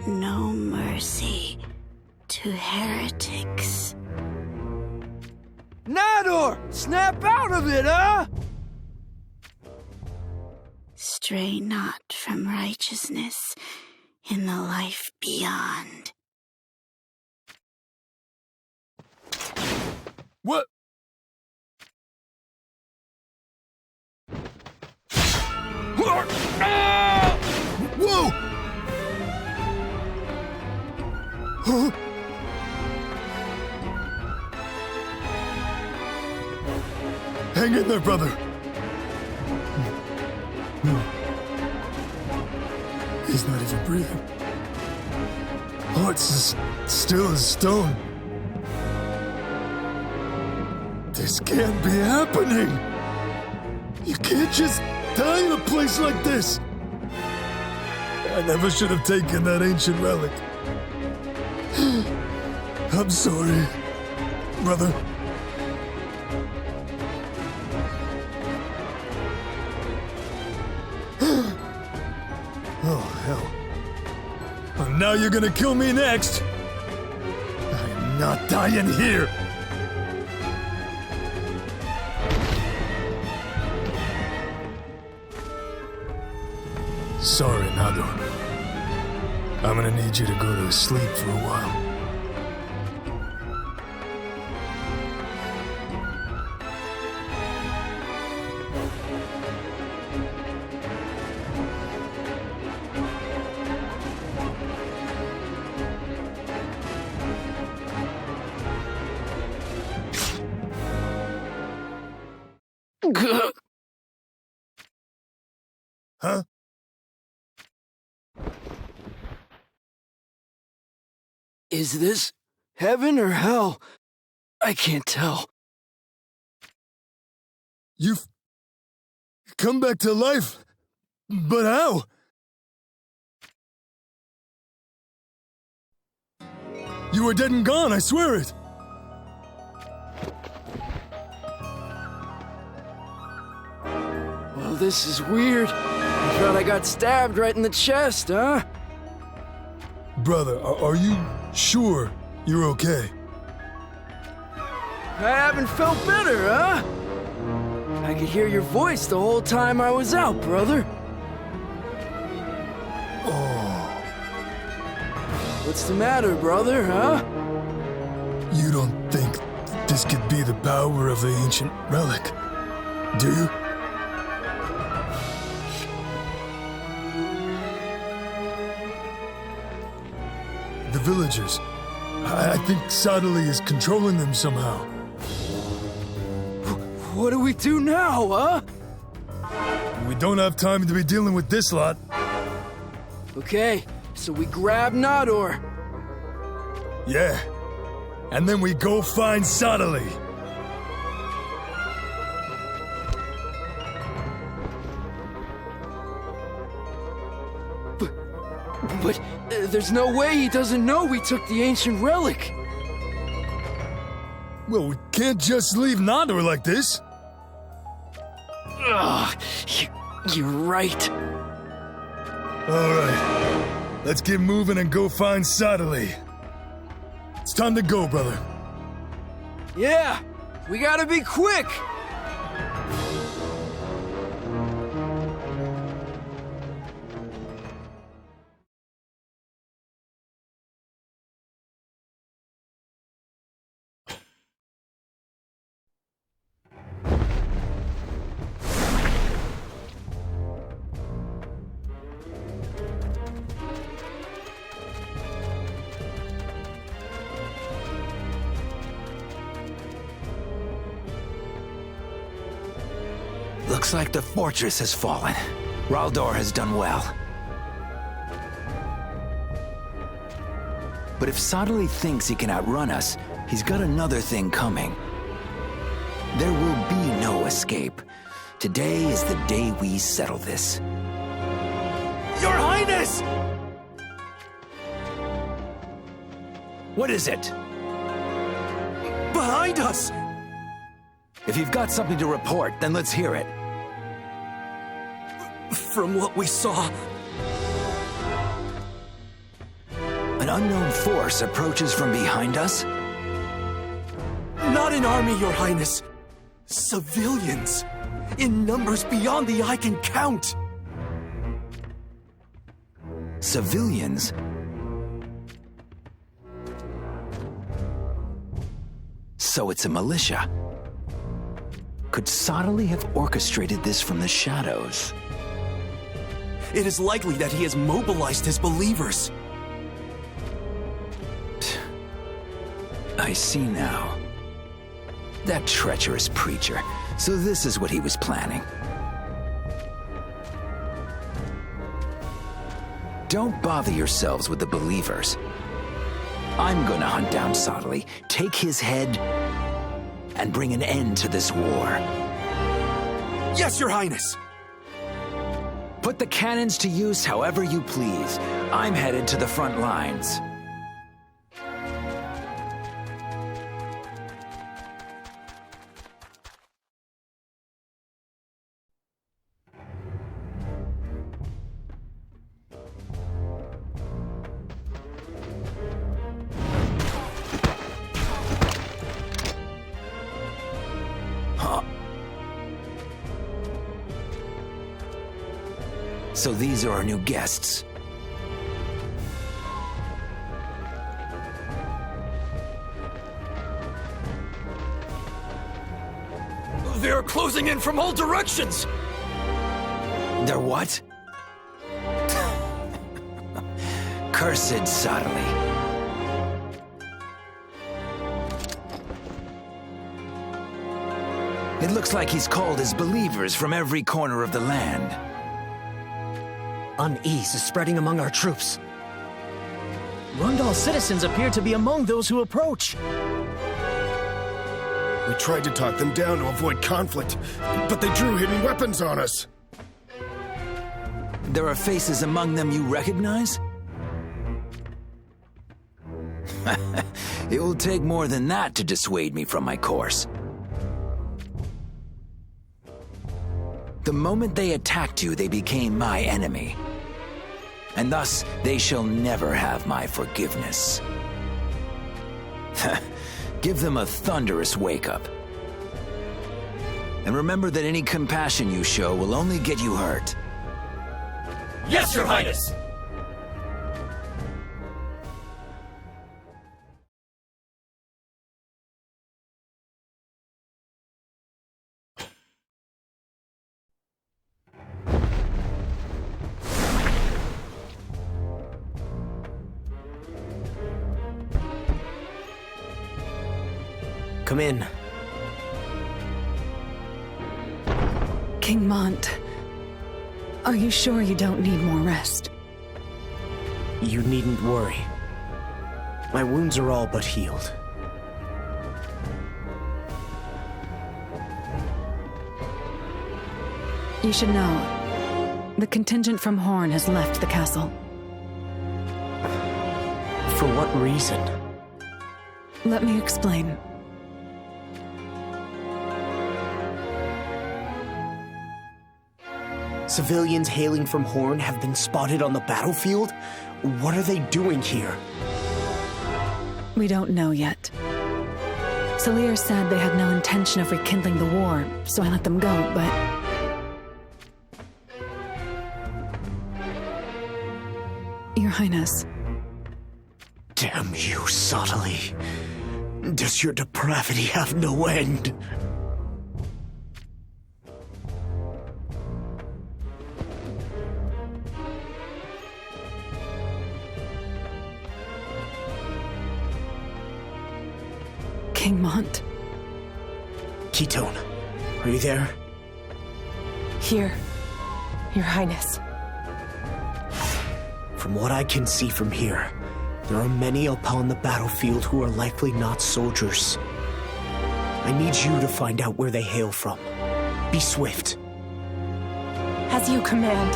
[SPEAKER 4] No mercy to heretics.
[SPEAKER 22] Nador! Snap out of it, huh?
[SPEAKER 4] Stray not from righteousness in the life beyond.
[SPEAKER 21] What? Whoa! Huh? Hang in there, brother. No. He's not even breathing. Heart's as still as stone. This can't be happening! You can't just die in a place like this! I never should have taken that ancient relic. I'm sorry, brother. Oh, hell. And now you're gonna kill me next! I'm not dying here! Nado. I'm gonna need you to go to sleep for a while. Huh?
[SPEAKER 22] Is this heaven or hell? I can't tell.
[SPEAKER 21] You've come back to life? But how? You were dead and gone, I swear it!
[SPEAKER 22] Well, this is weird. I thought I got stabbed right in the chest, huh?
[SPEAKER 21] Brother, are you sure you're okay?
[SPEAKER 22] I haven't felt better, huh? I could hear your voice the whole time I was out, brother.
[SPEAKER 21] Oh.
[SPEAKER 22] What's the matter, brother, huh?
[SPEAKER 21] You don't think this could be the power of the ancient relic, do you? The villagers. I think Sadali is controlling them somehow.
[SPEAKER 22] What do we do now, huh?
[SPEAKER 21] We don't have time to be dealing with this lot.
[SPEAKER 22] Okay, so we grab Nador.
[SPEAKER 21] Yeah. And then we go find Sadali.
[SPEAKER 22] But there's no way he doesn't know we took the ancient relic.
[SPEAKER 21] Well, we can't just leave Nador like this.
[SPEAKER 22] Ugh, you're right.
[SPEAKER 21] All right. Let's get moving and go find Sadali. It's time to go, brother.
[SPEAKER 22] Yeah, we gotta be quick.
[SPEAKER 1] Looks like the fortress has fallen. Raldor has done well. But if Sadali thinks he can outrun us, he's got another thing coming. There will be no escape. Today is the day we settle this.
[SPEAKER 3] Your Highness!
[SPEAKER 1] What is it?
[SPEAKER 3] Behind us!
[SPEAKER 1] If you've got something to report, then let's hear it.
[SPEAKER 3] From what we saw,
[SPEAKER 1] an unknown force approaches from behind us?
[SPEAKER 3] not an army, Your Highness. Civilians. In numbers beyond the eye can count.
[SPEAKER 1] Civilians? So it's a militia. Could Sadali have orchestrated this from the shadows?
[SPEAKER 3] It is likely that he has mobilized his believers.
[SPEAKER 1] I see now. That treacherous preacher. So this is what he was planning. Don't bother yourselves with the believers. I'm gonna hunt down Sadali, take his head, and bring an end to this war.
[SPEAKER 3] Yes, Your Highness!
[SPEAKER 1] Put the cannons to use however you please. I'm headed to the front lines. So these are our new guests.
[SPEAKER 9] They're closing in from all directions!
[SPEAKER 1] They're what? Cursed subtly. It looks like he's called his believers from every corner of the land.
[SPEAKER 10] Unease is spreading among our troops. Rundal's citizens appear to be among those who approach.
[SPEAKER 21] We tried to talk them down to avoid conflict, but they drew hidden weapons on us.
[SPEAKER 1] There are faces among them you recognize? It will take more than that to dissuade me from my course. The moment they attacked you, they became my enemy. And thus, they shall never have my forgiveness. Give them a thunderous wake-up. And remember that any compassion you show will only get you hurt.
[SPEAKER 9] Yes, Your Highness!
[SPEAKER 10] Come in.
[SPEAKER 11] King Mont, are you sure you don't need more rest?
[SPEAKER 10] You needn't worry. My wounds are all but healed.
[SPEAKER 11] You should know, the contingent from Horn has left the castle.
[SPEAKER 10] For what reason?
[SPEAKER 11] Let me explain.
[SPEAKER 10] Civilians hailing from Horn have been spotted on the battlefield? What are they doing here?
[SPEAKER 11] We don't know yet. Salir said they had no intention of rekindling the war, so I let them go, but... Your Highness.
[SPEAKER 10] Damn you, subtly. Does your depravity have no end?
[SPEAKER 11] King Mont.
[SPEAKER 10] Ketone, are you there?
[SPEAKER 5] Here, Your Highness.
[SPEAKER 10] From what I can see from here, there are many upon the battlefield who are likely not soldiers. I need you to find out where they hail from. Be swift.
[SPEAKER 5] As you command.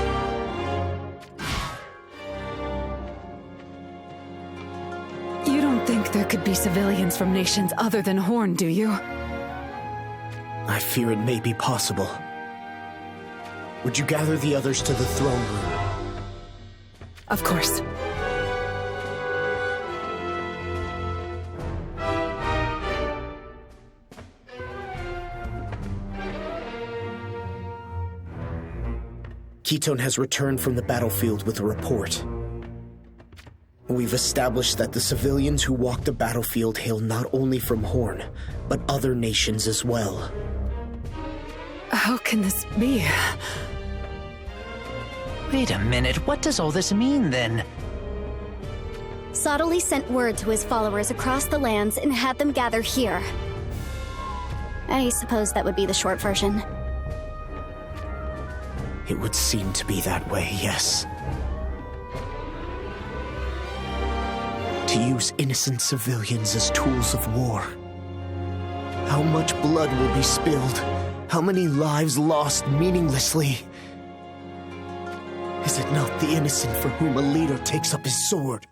[SPEAKER 11] You don't think there could be civilians from nations other than Horn, do you?
[SPEAKER 10] I fear it may be possible. Would you gather the others to the throne room?
[SPEAKER 11] Of course.
[SPEAKER 10] Ketone has returned from the battlefield with a report. We've established that the civilians who walk the battlefield hail not only from Horn, but other nations as well.
[SPEAKER 11] How can this be?
[SPEAKER 7] Wait a minute, what does all this mean then?
[SPEAKER 2] Sottily sent word to his followers across the lands and had them gather here. I suppose that would be the short version.
[SPEAKER 10] It would seem to be that way, yes. To use innocent civilians as tools of war. How much blood will be spilled? How many lives lost meaninglessly? Is it not the innocent for whom a leader takes up his sword?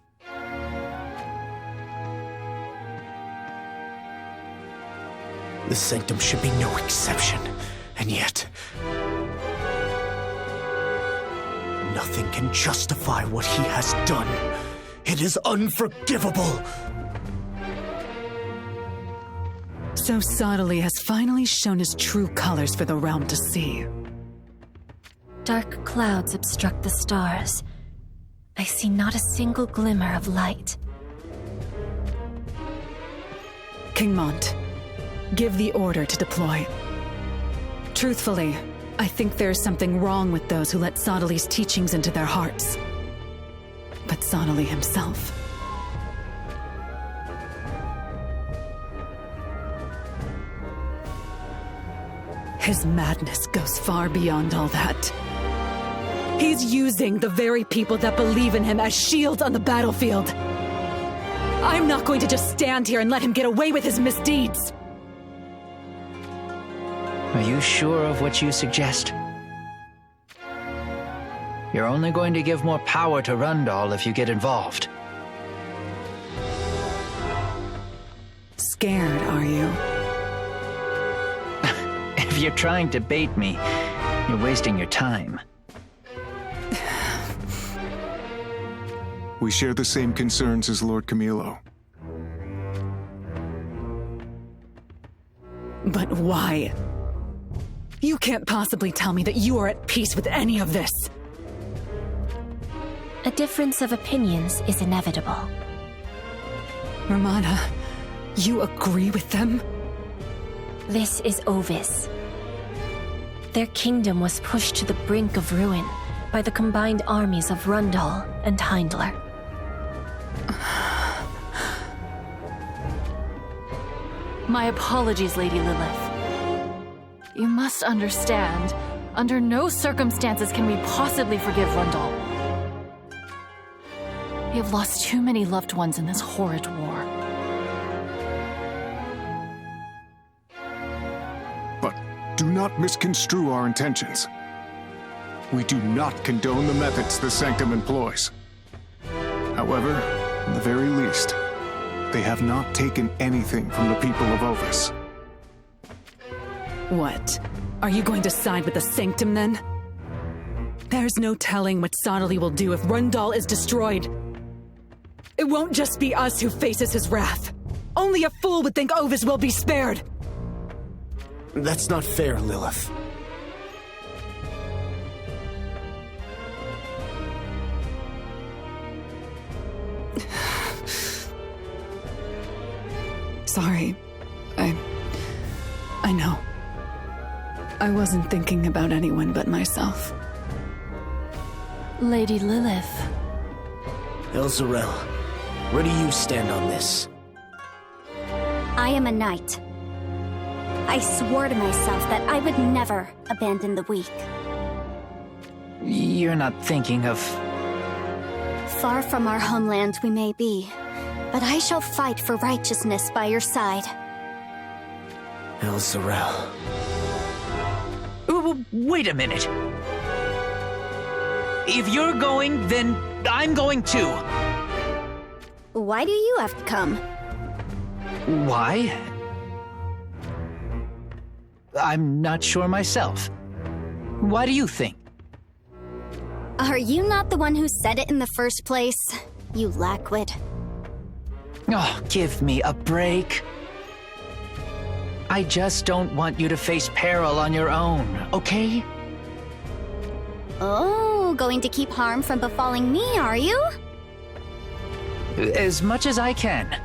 [SPEAKER 10] The Sanctum should be no exception, and yet... nothing can justify what he has done. It is unforgivable!
[SPEAKER 11] So Sottily has finally shown his true colors for the realm to see.
[SPEAKER 6] Dark clouds obstruct the stars. I see not a single glimmer of light.
[SPEAKER 11] Kingmont, give the order to deploy. Truthfully, I think there's something wrong with those who let Sodali's teachings into their hearts. But Sodali himself... his madness goes far beyond all that. He's using the very people that believe in him as shields on the battlefield. I'm not going to just stand here and let him get away with his misdeeds.
[SPEAKER 7] Are you sure of what you suggest? You're only going to give more power to Rundal if you get involved.
[SPEAKER 11] Scared, are you?
[SPEAKER 7] If you're trying to bait me, you're wasting your time.
[SPEAKER 8] We share the same concerns as Lord Camilo.
[SPEAKER 11] But why? You can't possibly tell me that you are at peace with any of this.
[SPEAKER 6] A difference of opinions is inevitable.
[SPEAKER 11] Romana, you agree with them?
[SPEAKER 6] This is Ovis. Their kingdom was pushed to the brink of ruin by the combined armies of Rundal and Hindler.
[SPEAKER 23] My apologies, Lady Lilith. You must understand, under no circumstances can we possibly forgive Rundal. We have lost too many loved ones in this horrid war.
[SPEAKER 8] Do not misconstrue our intentions. We do not condone the methods the Sanctum employs. However, in the very least, they have not taken anything from the people of Ovis.
[SPEAKER 11] What? Are you going to side with the Sanctum, then? There's no telling what Sodali will do if Rundal is destroyed. It won't just be us who faces his wrath. Only a fool would think Ovis will be spared.
[SPEAKER 10] That's not fair, Lilith.
[SPEAKER 11] Sorry. I know. I wasn't thinking about anyone but myself.
[SPEAKER 23] Lady Lilith.
[SPEAKER 10] Elzarel, where do you stand on this?
[SPEAKER 2] I am a knight. I swore to myself that I would never abandon the weak.
[SPEAKER 7] You're not thinking of...
[SPEAKER 2] Far from our homeland we may be, but I shall fight for righteousness by your side.
[SPEAKER 10] Elzarel.
[SPEAKER 7] Wait a minute. If you're going, then I'm going too.
[SPEAKER 2] Why do you have to come?
[SPEAKER 7] Why? I'm not sure myself. Why do you think?
[SPEAKER 2] Are you not the one who said it in the first place, you lackwit?
[SPEAKER 7] Oh, give me a break. I just don't want you to face peril on your own, okay?
[SPEAKER 2] Oh, going to keep harm from befalling me, are you?
[SPEAKER 7] As much as I can,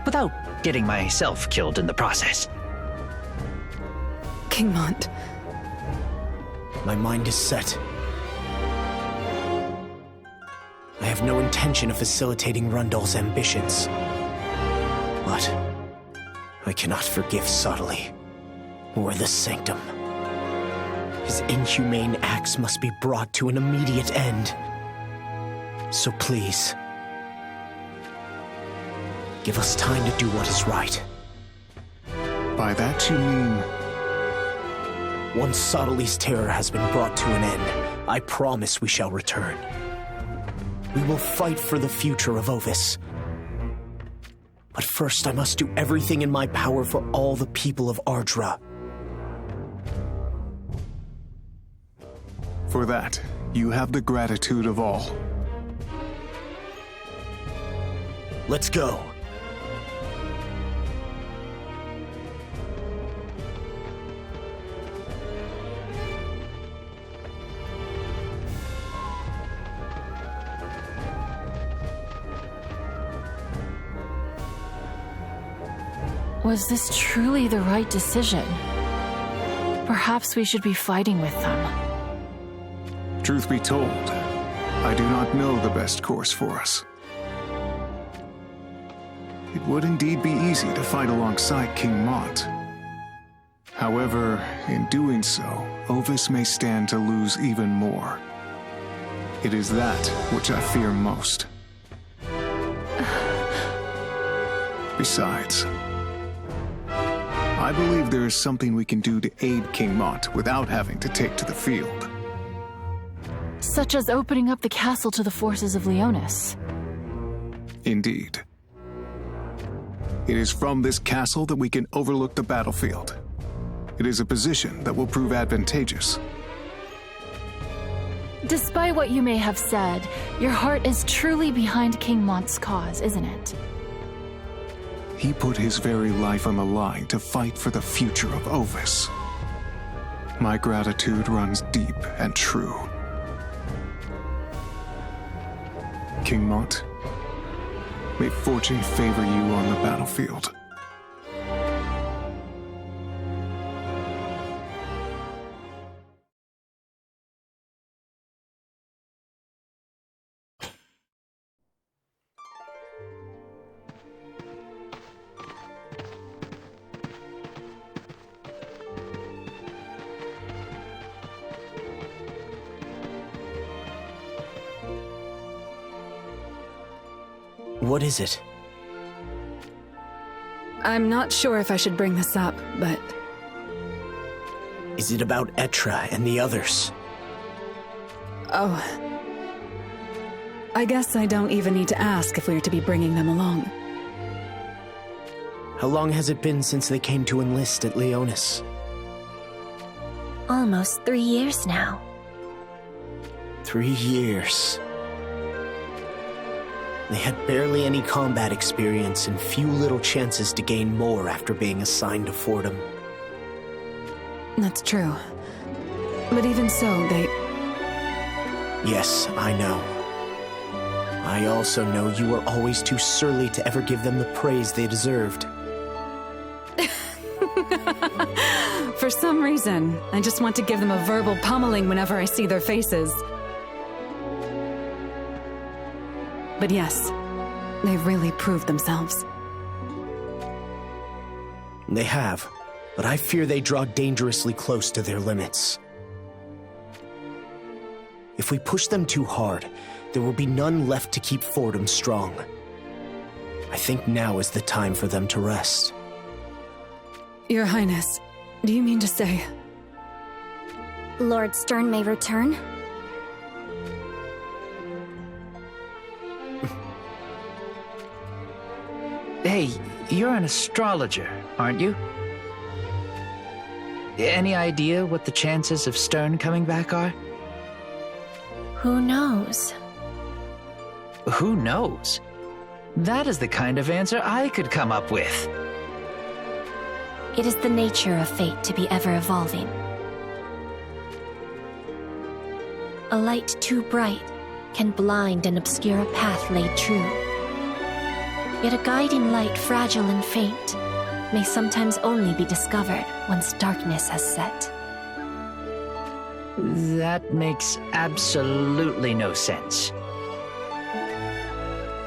[SPEAKER 7] without getting myself killed in the process.
[SPEAKER 11] Kingmont.
[SPEAKER 10] My mind is set. I have no intention of facilitating Rundal's ambitions. But I cannot forgive Sodali, or the Sanctum. His inhumane acts must be brought to an immediate end. So please, give us time to do what is right.
[SPEAKER 8] By that you mean...
[SPEAKER 10] Once Sodali's terror has been brought to an end, I promise we shall return. We will fight for the future of Ovis. But first I must do everything in my power for all the people of Ardra.
[SPEAKER 8] For that, you have the gratitude of all.
[SPEAKER 10] Let's go.
[SPEAKER 23] Was this truly the right decision? Perhaps we should be fighting with them.
[SPEAKER 8] Truth be told, I do not know the best course for us. It would indeed be easy to fight alongside King Mont. However, in doing so, Ovis may stand to lose even more. It is that which I fear most. Besides, I believe there is something we can do to aid King Mont without having to take to the field.
[SPEAKER 23] Such as opening up the castle to the forces of Leonis.
[SPEAKER 8] Indeed. It is from this castle that we can overlook the battlefield. It is a position that will prove advantageous.
[SPEAKER 23] Despite what you may have said, your heart is truly behind King Mont's cause, isn't it?
[SPEAKER 8] He put his very life on the line to fight for the future of Ovis. My gratitude runs deep and true. King Mont, may fortune favor you on the battlefield.
[SPEAKER 10] What is it?
[SPEAKER 11] I'm not sure if I should bring this up, but...
[SPEAKER 10] Is it about Etra and the others?
[SPEAKER 11] Oh. I guess I don't even need to ask if we're to be bringing them along.
[SPEAKER 10] How long has it been since they came to enlist at Leonis?
[SPEAKER 6] Almost 3 years now.
[SPEAKER 10] 3 years. They had barely any combat experience and few little chances to gain more after being assigned to Fordham.
[SPEAKER 11] That's true. But even so, they...
[SPEAKER 10] Yes, I know. I also know you were always too surly to ever give them the praise they deserved.
[SPEAKER 11] For some reason, I just want to give them a verbal pummeling whenever I see their faces. But yes, they've really proved themselves.
[SPEAKER 10] They have, but I fear they draw dangerously close to their limits. If we push them too hard, there will be none left to keep Fordham strong. I think now is the time for them to rest.
[SPEAKER 11] Your Highness, do you mean to say...
[SPEAKER 2] Lord Stern may return?
[SPEAKER 7] Hey, you're an astrologer, aren't you? Any idea what the chances of Stern coming back are?
[SPEAKER 6] Who knows?
[SPEAKER 7] Who knows? That is the kind of answer I could come up with.
[SPEAKER 6] It is the nature of fate to be ever evolving. A light too bright can blind and obscure a path laid true. Yet a guiding light, fragile and faint, may sometimes only be discovered once darkness has set.
[SPEAKER 7] That makes absolutely no sense.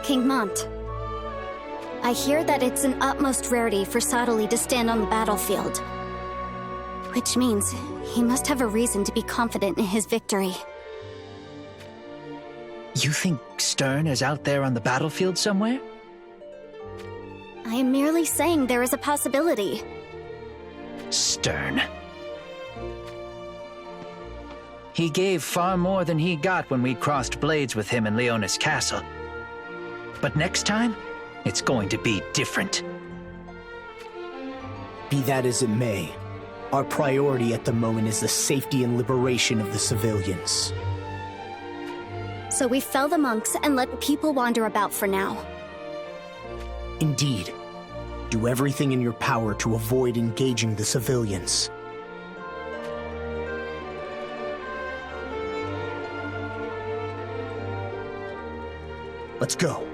[SPEAKER 2] King Mont, I hear that it's an utmost rarity for Sadali to stand on the battlefield. Which means he must have a reason to be confident in his victory.
[SPEAKER 7] You think Stern is out there on the battlefield somewhere?
[SPEAKER 2] I am merely saying there is a possibility.
[SPEAKER 7] Stern. He gave far more than he got when we crossed blades with him in Leonis Castle. But next time, it's going to be different.
[SPEAKER 10] Be that as it may, our priority at the moment is the safety and liberation of the civilians.
[SPEAKER 2] So we fell the monks and let the people wander about for now.
[SPEAKER 10] Indeed. Do everything in your power to avoid engaging the civilians. Let's go.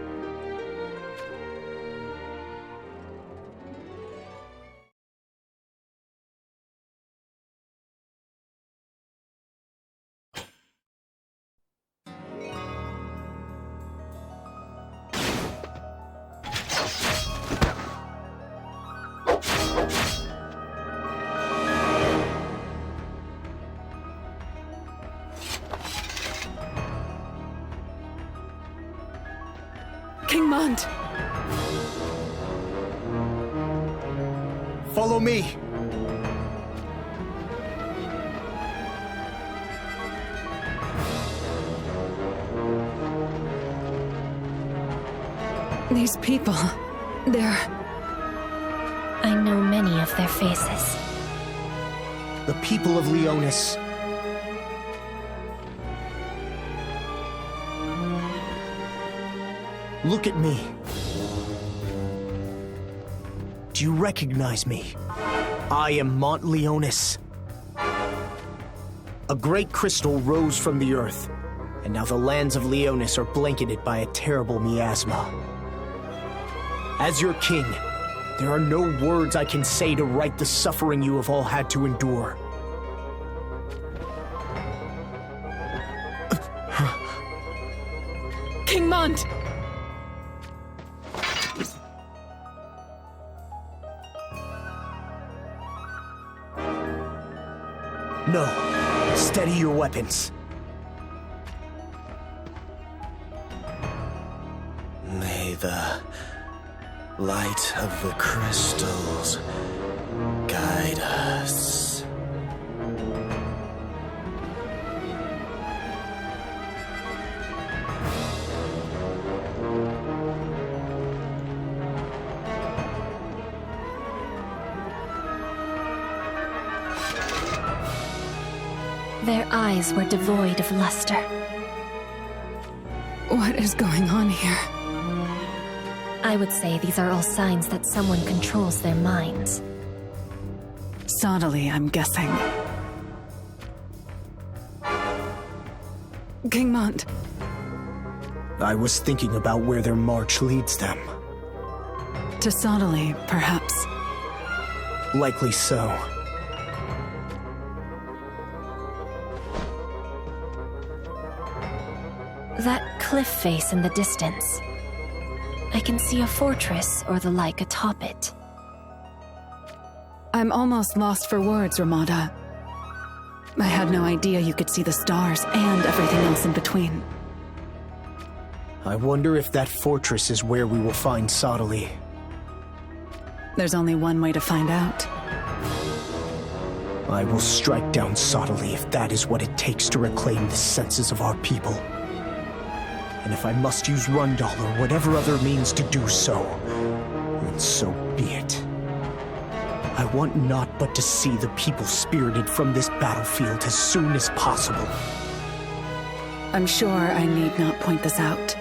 [SPEAKER 11] King Mont!
[SPEAKER 10] Follow me!
[SPEAKER 11] These people, they're...
[SPEAKER 6] I know many of their faces.
[SPEAKER 10] The people of Leonis. Look at me. Do you recognize me? I am Mont Leonis. A great crystal rose from the earth, and now the lands of Leonis are blanketed by a terrible miasma. As your king, there are no words I can say to right the suffering you have all had to endure.
[SPEAKER 11] King Mont!
[SPEAKER 10] No. Steady your weapons.
[SPEAKER 14] May the light of the crystals guide us.
[SPEAKER 6] Their eyes were devoid of luster.
[SPEAKER 11] What is going on here?
[SPEAKER 6] I would say these are all signs that someone controls their minds.
[SPEAKER 11] Sottily, I'm guessing. King Mont.
[SPEAKER 10] I was thinking about where their march leads them.
[SPEAKER 11] To Sottily, perhaps.
[SPEAKER 10] Likely so.
[SPEAKER 6] That cliff face in the distance. I can see a fortress or the like atop it.
[SPEAKER 11] I'm almost lost for words, Ramada. I had no idea you could see the stars and everything else in between.
[SPEAKER 10] I wonder if that fortress is where we will find Sottily.
[SPEAKER 11] There's only one way to find out.
[SPEAKER 10] I will strike down Sottily if that is what it takes to reclaim the senses of our people. And if I must use Rundal or whatever other means to do so, then so be it. I want naught but to see the people spirited from this battlefield as soon as possible.
[SPEAKER 11] I'm sure I need not point this out.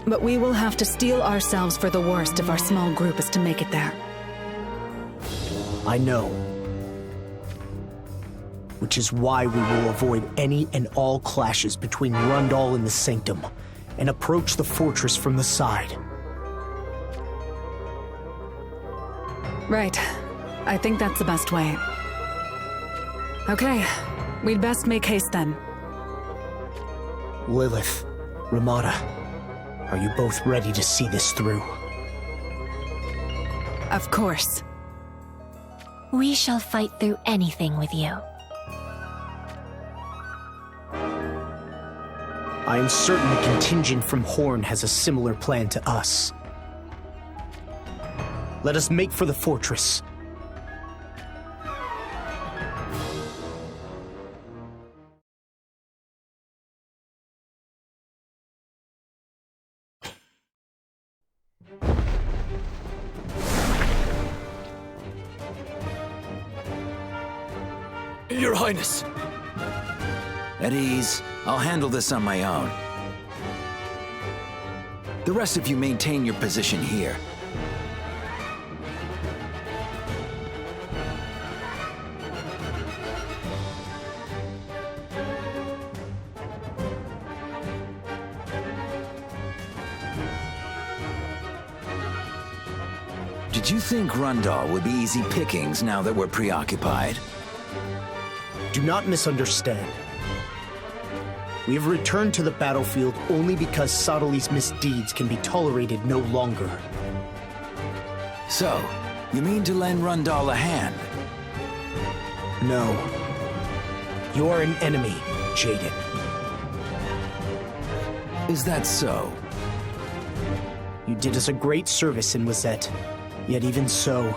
[SPEAKER 11] But we will have to steel ourselves for the worst if our small group is to make it there.
[SPEAKER 10] I know. Which is why we will avoid any and all clashes between Rundal and the Sanctum, and approach the fortress from the side.
[SPEAKER 11] Right. I think that's the best way. Okay, we'd best make haste then.
[SPEAKER 10] Lilith, Ramada, are you both ready to see this through?
[SPEAKER 11] Of course.
[SPEAKER 6] We shall fight through anything with you.
[SPEAKER 10] I am certain the contingent from Horn has a similar plan to us. Let us make for the fortress.
[SPEAKER 9] Your Highness.
[SPEAKER 1] At ease. I'll handle this on my own. The rest of you maintain your position here. Did you think Rundal would be easy pickings now that we're preoccupied?
[SPEAKER 10] Do not misunderstand. We have returned to the battlefield only because Sottly's misdeeds can be tolerated no longer.
[SPEAKER 1] So, you mean to lend Rundal a hand?
[SPEAKER 10] No. You are an enemy, Jaden.
[SPEAKER 1] Is that so?
[SPEAKER 10] You did us a great service in Wazette, yet even so,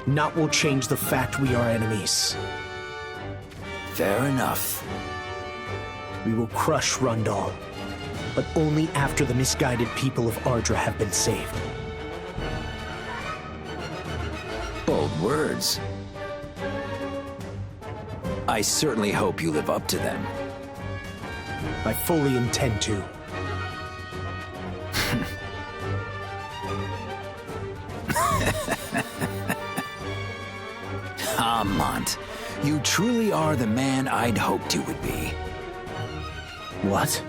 [SPEAKER 10] naught will change the fact we are enemies.
[SPEAKER 1] Fair enough.
[SPEAKER 10] We will crush Rundal, but only after the misguided people of Ardra have been saved.
[SPEAKER 1] Bold words. I certainly hope you live up to them.
[SPEAKER 10] I fully intend to.
[SPEAKER 1] Ah, Mont. You truly are the man I'd hoped you would be.
[SPEAKER 10] What?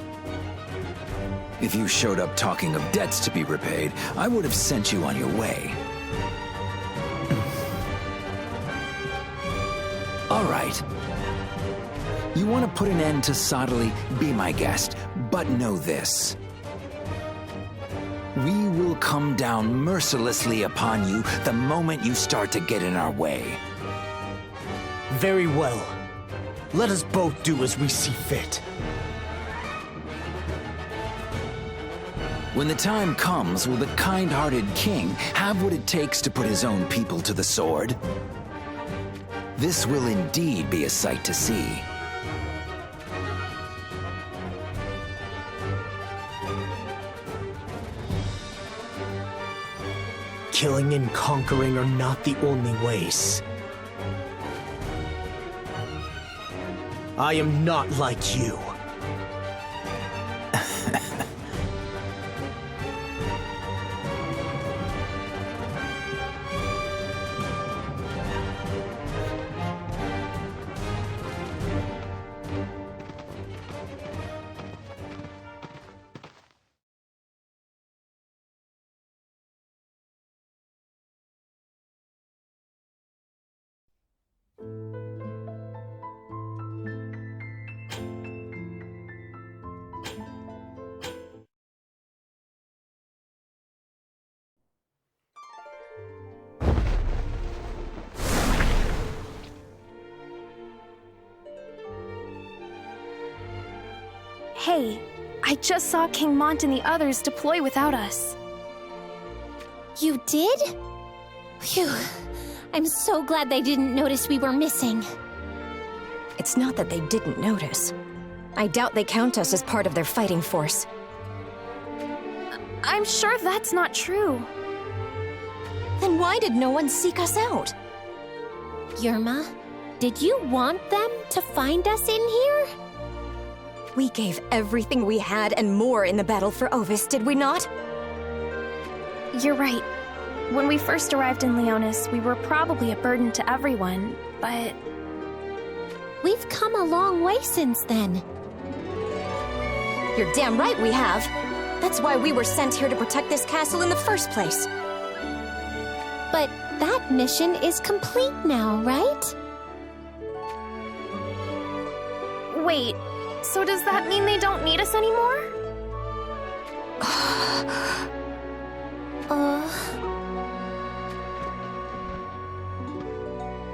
[SPEAKER 1] If you showed up talking of debts to be repaid, I would have sent you on your way. All right. You want to put an end to Sottily? Be my guest, but know this. We will come down mercilessly upon you the moment you start to get in our way.
[SPEAKER 10] Very well. Let us both do as we see fit.
[SPEAKER 1] When the time comes, will the kind-hearted king have what it takes to put his own people to the sword? This will indeed be a sight to see.
[SPEAKER 10] Killing and conquering are not the only ways. I am not like you.
[SPEAKER 12] Hey, I just saw King Mont and the others deploy without us.
[SPEAKER 2] You did? Phew. I'm so glad they didn't notice we were missing.
[SPEAKER 13] It's not that they didn't notice. I doubt they count us as part of their fighting force.
[SPEAKER 12] I'm sure that's not true.
[SPEAKER 13] Then why did no one seek us out?
[SPEAKER 2] Yerma, did you want them to find us in here?
[SPEAKER 13] We gave everything we had and more in the battle for Ovis, did we not?
[SPEAKER 12] You're right. When we first arrived in Leonis, we were probably a burden to everyone, but...
[SPEAKER 2] We've come a long way since then.
[SPEAKER 13] You're damn right we have. That's why we were sent here to protect this castle in the first place.
[SPEAKER 2] But that mission is complete now, right?
[SPEAKER 12] Wait, so does that mean they don't need us anymore?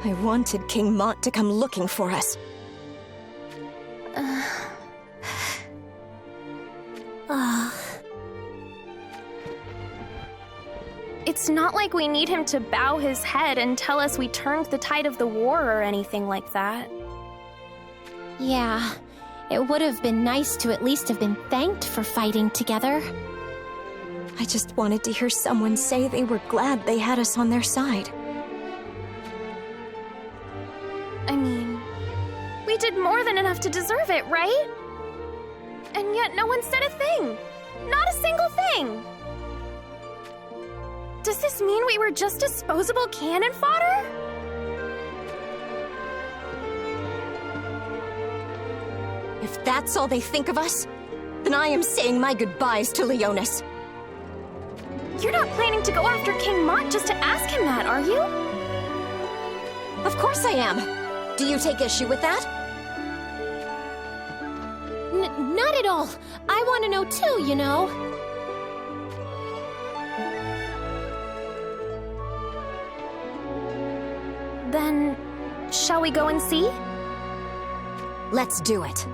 [SPEAKER 13] I wanted King Mont to come looking for us.
[SPEAKER 12] It's not like we need him to bow his head and tell us we turned the tide of the war or anything like that.
[SPEAKER 2] Yeah, it would have been nice to at least have been thanked for fighting together.
[SPEAKER 13] I just wanted to hear someone say they were glad they had us on their side.
[SPEAKER 12] I mean, we did more than enough to deserve it, right? And yet no one said a thing. Not a single thing. Does this mean we were just disposable cannon fodder?
[SPEAKER 13] If that's all they think of us, then I am saying my goodbyes to Leonis.
[SPEAKER 12] You're not planning to go after King Mont just to ask him that, are you?
[SPEAKER 13] Of course I am. Do you take issue with that?
[SPEAKER 2] Not at all. I want to know too, you know.
[SPEAKER 12] Then, shall we go and see?
[SPEAKER 13] Let's do it.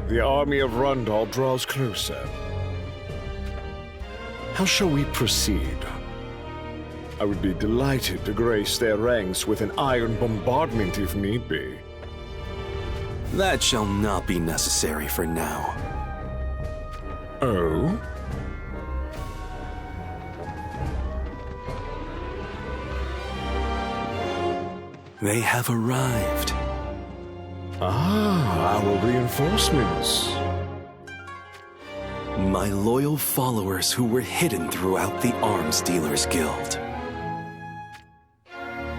[SPEAKER 21] The army of Rundal draws closer. How shall we proceed? I would be delighted to grace their ranks with an iron bombardment if need be.
[SPEAKER 14] That shall not be necessary for now.
[SPEAKER 21] Oh?
[SPEAKER 14] They have arrived.
[SPEAKER 21] Ah, our reinforcements.
[SPEAKER 14] My loyal followers who were hidden throughout the Arms Dealers Guild.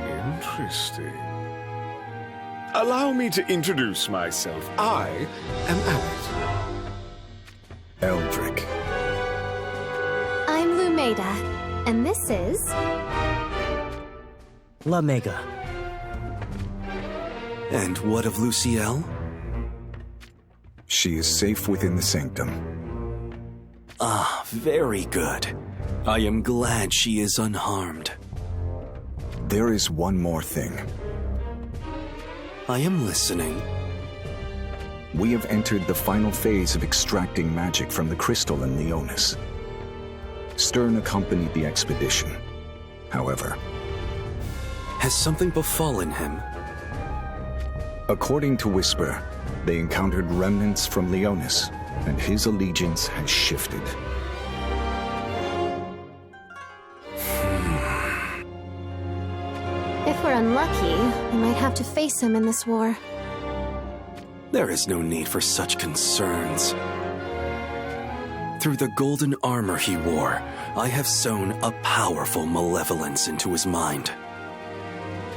[SPEAKER 21] Interesting. Allow me to introduce myself. I am Abbott.
[SPEAKER 8] Eldrick.
[SPEAKER 4] I'm Lumeda, and this is...
[SPEAKER 10] La Mega.
[SPEAKER 14] And what of Lucielle?
[SPEAKER 8] She is safe within the sanctum.
[SPEAKER 14] Ah, very good. I am glad she is unharmed.
[SPEAKER 8] There is one more thing.
[SPEAKER 14] I am listening.
[SPEAKER 8] We have entered the final phase of extracting magic from the crystal in Leonis. Stern accompanied the expedition. However,
[SPEAKER 14] has something befallen him?
[SPEAKER 8] According to Whisper, they encountered remnants from Leonis, and his allegiance has shifted.
[SPEAKER 4] If we're unlucky, we might have to face him in this war.
[SPEAKER 14] There is no need for such concerns. Through the golden armor he wore, I have sown a powerful malevolence into his mind.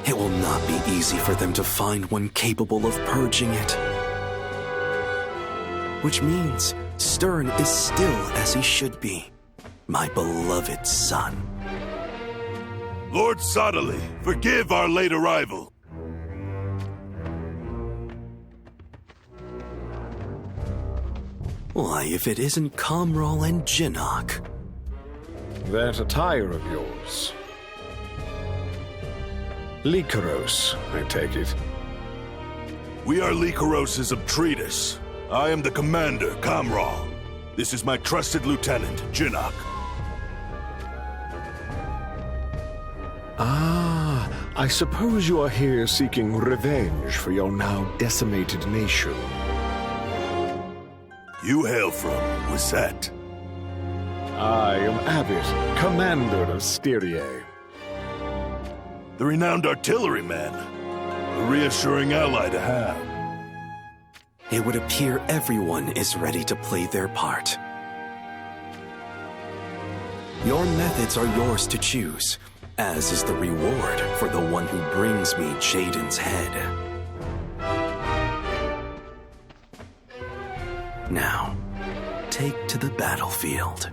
[SPEAKER 14] It will not be easy for them to find one capable of purging it. Which means Stern is still as he should be, my beloved son.
[SPEAKER 20] Lord Sodali, forgive our late arrival.
[SPEAKER 14] Why, if it isn't Comral and Jinok.
[SPEAKER 21] That attire of yours. Lycaros, I take it.
[SPEAKER 20] We are Lycaroses of Treatise. I am the commander, Comral. This is my trusted lieutenant, Jinok.
[SPEAKER 21] Ah, I suppose you are here seeking revenge for your now decimated nation.
[SPEAKER 20] You hail from Wisette.
[SPEAKER 21] I am Abbott, commander of Styria.
[SPEAKER 20] The renowned artilleryman. A reassuring ally to have.
[SPEAKER 14] It would appear everyone is ready to play their part. Your methods are yours to choose, as is the reward for the one who brings me Jaden's head. Now, take to the battlefield.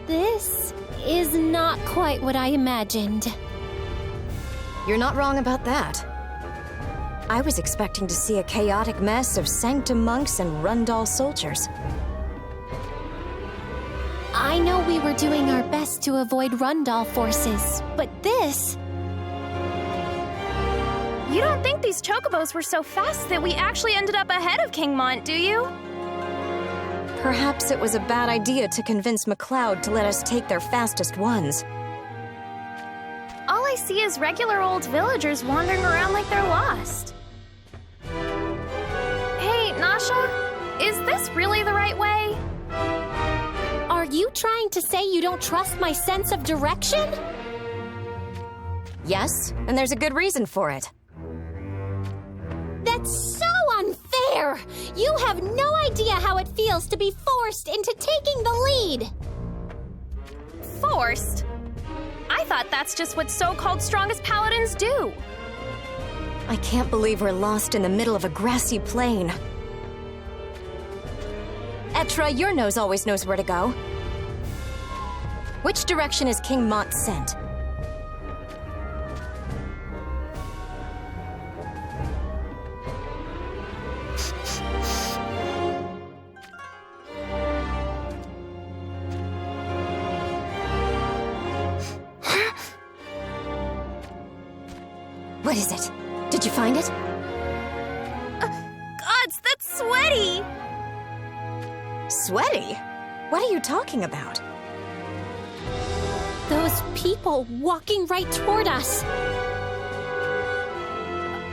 [SPEAKER 6] This is not quite what I imagined.
[SPEAKER 13] You're not wrong about that. I was expecting to see a chaotic mess of Sanctum monks and Rundal soldiers.
[SPEAKER 6] I know we were doing our best to avoid Rundal forces, but this...
[SPEAKER 12] You don't think these chocobos were so fast that we actually ended up ahead of King Mont, do you?
[SPEAKER 13] Perhaps it was a bad idea to convince MacLeod to let us take their fastest ones.
[SPEAKER 12] All I see is regular old villagers wandering around like they're lost. Hey, Nasha, is this really the right way?
[SPEAKER 6] Are you trying to say you don't trust my sense of direction?
[SPEAKER 13] Yes, and there's a good reason for it.
[SPEAKER 6] That's so unfair! You have no idea how it feels to be forced into taking the lead!
[SPEAKER 12] Forced? I thought that's just what so-called strongest paladins do.
[SPEAKER 13] I can't believe we're lost in the middle of a grassy plain. Etra, your nose always knows where to go. Which direction is King Mont sent? What is it? Did you find it?
[SPEAKER 12] Gods, that's sweaty!
[SPEAKER 13] Sweaty? What are you talking about?
[SPEAKER 2] Those people walking right toward us.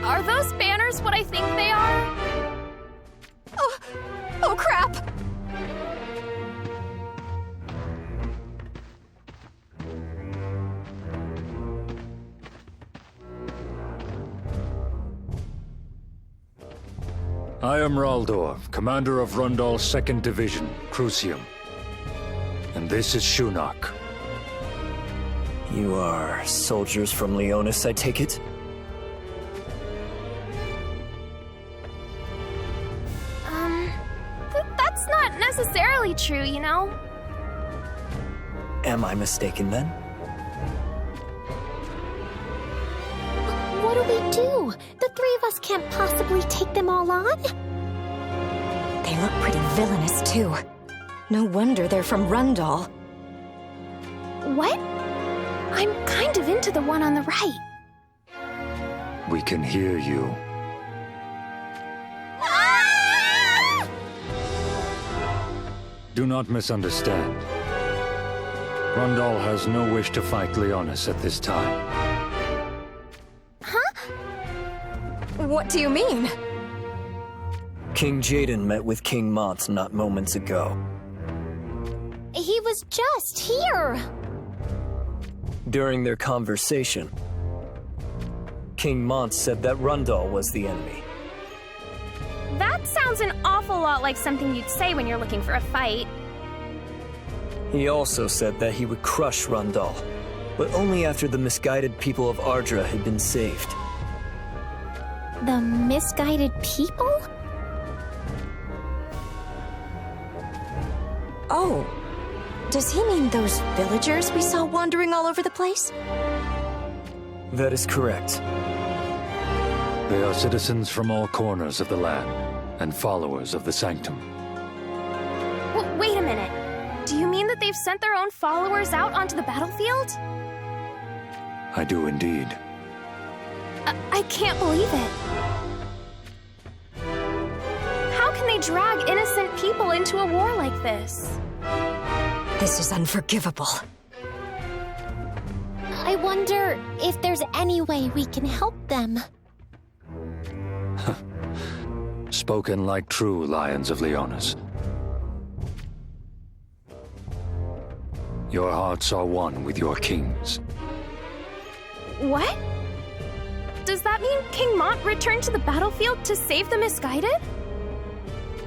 [SPEAKER 12] Are those banners what I think they are?
[SPEAKER 13] Oh crap!
[SPEAKER 16] I am Raldor, commander of Rundal's 2nd Division, Crucium. And this is Shunok.
[SPEAKER 10] You are soldiers from Leonis, I take it?
[SPEAKER 12] That's not necessarily true, you know?
[SPEAKER 10] Am I mistaken then?
[SPEAKER 2] What do we do? The three of us can't possibly take them all on?
[SPEAKER 13] They look pretty villainous, too. No wonder they're from Rundal.
[SPEAKER 12] What? I'm kind of into the one on the right.
[SPEAKER 16] We can hear you.
[SPEAKER 12] Ah!
[SPEAKER 16] Do not misunderstand. Rundal has no wish to fight Leonis at this time.
[SPEAKER 13] What do you mean?
[SPEAKER 10] King Jaden met with King Mont not moments ago.
[SPEAKER 2] He was just here.
[SPEAKER 10] During their conversation, King Mont said that Rundal was the enemy.
[SPEAKER 12] That sounds an awful lot like something you'd say when you're looking for a fight.
[SPEAKER 10] He also said that he would crush Rundal, but only after the misguided people of Ardra had been saved.
[SPEAKER 2] The misguided people?
[SPEAKER 13] Oh. Does he mean those villagers we saw wandering all over the place?
[SPEAKER 10] That is correct.
[SPEAKER 16] They are citizens from all corners of the land, and followers of the Sanctum.
[SPEAKER 12] Well, wait a minute. Do you mean that they've sent their own followers out onto the battlefield?
[SPEAKER 16] I do indeed.
[SPEAKER 12] I can't believe it. How can they drag innocent people into a war like this?
[SPEAKER 13] This is unforgivable.
[SPEAKER 2] I wonder if there's any way we can help them.
[SPEAKER 16] Spoken like true Lions of Leonis. Your hearts are one with your kings.
[SPEAKER 12] What? Does that mean King Mont returned to the battlefield to save the misguided?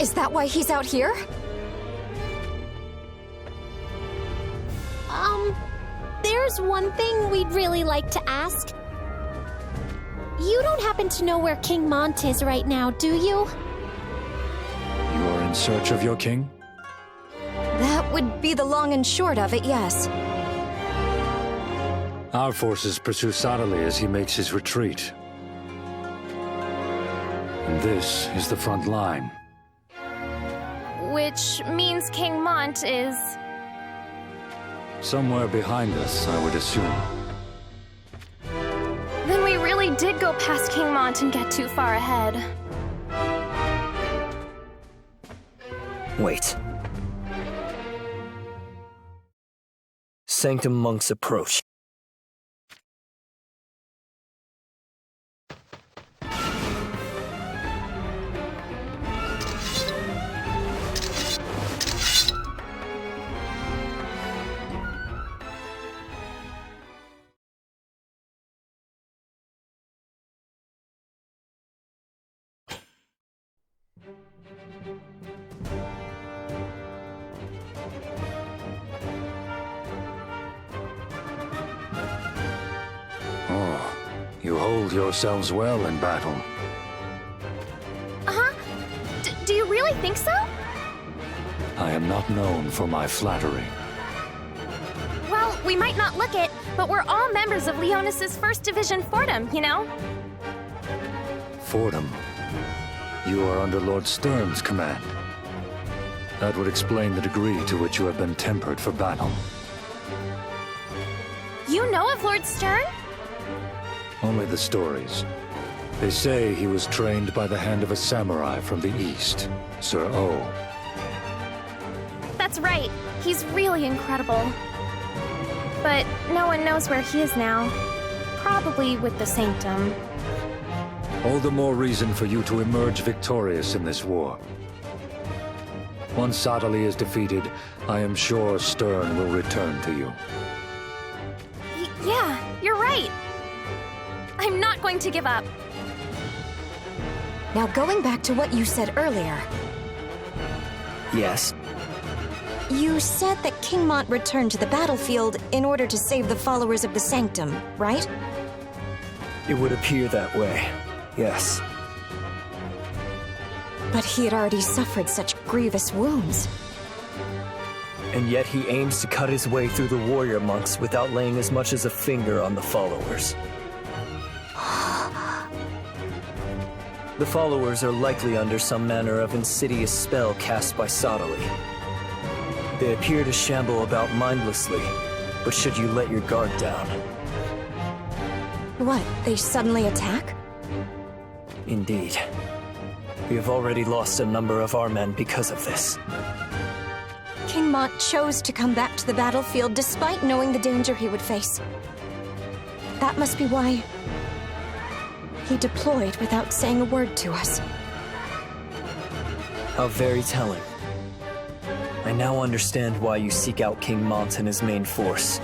[SPEAKER 13] Is that why he's out here?
[SPEAKER 2] There's one thing we'd really like to ask. You don't happen to know where King Mont is right now, do you?
[SPEAKER 16] You are in search of your king?
[SPEAKER 13] That would be the long and short of it, yes.
[SPEAKER 16] Our forces pursue Sadali as he makes his retreat. And this is the front line.
[SPEAKER 12] Which means King Mont is...
[SPEAKER 16] Somewhere behind us, I would assume.
[SPEAKER 12] Then we really did go past King Mont and get too far ahead.
[SPEAKER 10] Wait. Sanctum monks approach.
[SPEAKER 16] hold yourselves well in battle.
[SPEAKER 12] Uh-huh. Do you really think so?
[SPEAKER 16] I am not known for my flattery.
[SPEAKER 12] Well, we might not look it, but we're all members of Leonis' 1st Division Fortum, you know?
[SPEAKER 16] Fortum? You are under Lord Stern's command. That would explain the degree to which you have been tempered for battle.
[SPEAKER 12] You know of Lord Stern?
[SPEAKER 16] Only the stories. They say he was trained by the hand of a samurai from the east, Sir O.
[SPEAKER 12] That's right. He's really incredible. But no one knows where he is now. Probably with the Sanctum.
[SPEAKER 16] All the more reason for you to emerge victorious in this war. Once Sadali is defeated, I am sure Stern will return to you.
[SPEAKER 12] Yeah, you're right. I'm not going to give up.
[SPEAKER 13] Now going back to what you said earlier.
[SPEAKER 10] Yes?
[SPEAKER 13] You said that King Mont returned to the battlefield in order to save the followers of the Sanctum, right?
[SPEAKER 10] It would appear that way, yes.
[SPEAKER 13] But he had already suffered such grievous wounds.
[SPEAKER 10] And yet he aims to cut his way through the warrior monks without laying as much as a finger on the followers. The followers are likely under some manner of insidious spell cast by Sadali. They appear to shamble about mindlessly, but should you let your guard down.
[SPEAKER 13] What, they suddenly attack?
[SPEAKER 10] Indeed. We have already lost a number of our men because of this.
[SPEAKER 13] King Mont chose to come back to the battlefield despite knowing the danger he would face. That must be why he deployed without saying a word to us.
[SPEAKER 10] How very telling. I now understand why you seek out King Mont and his main force.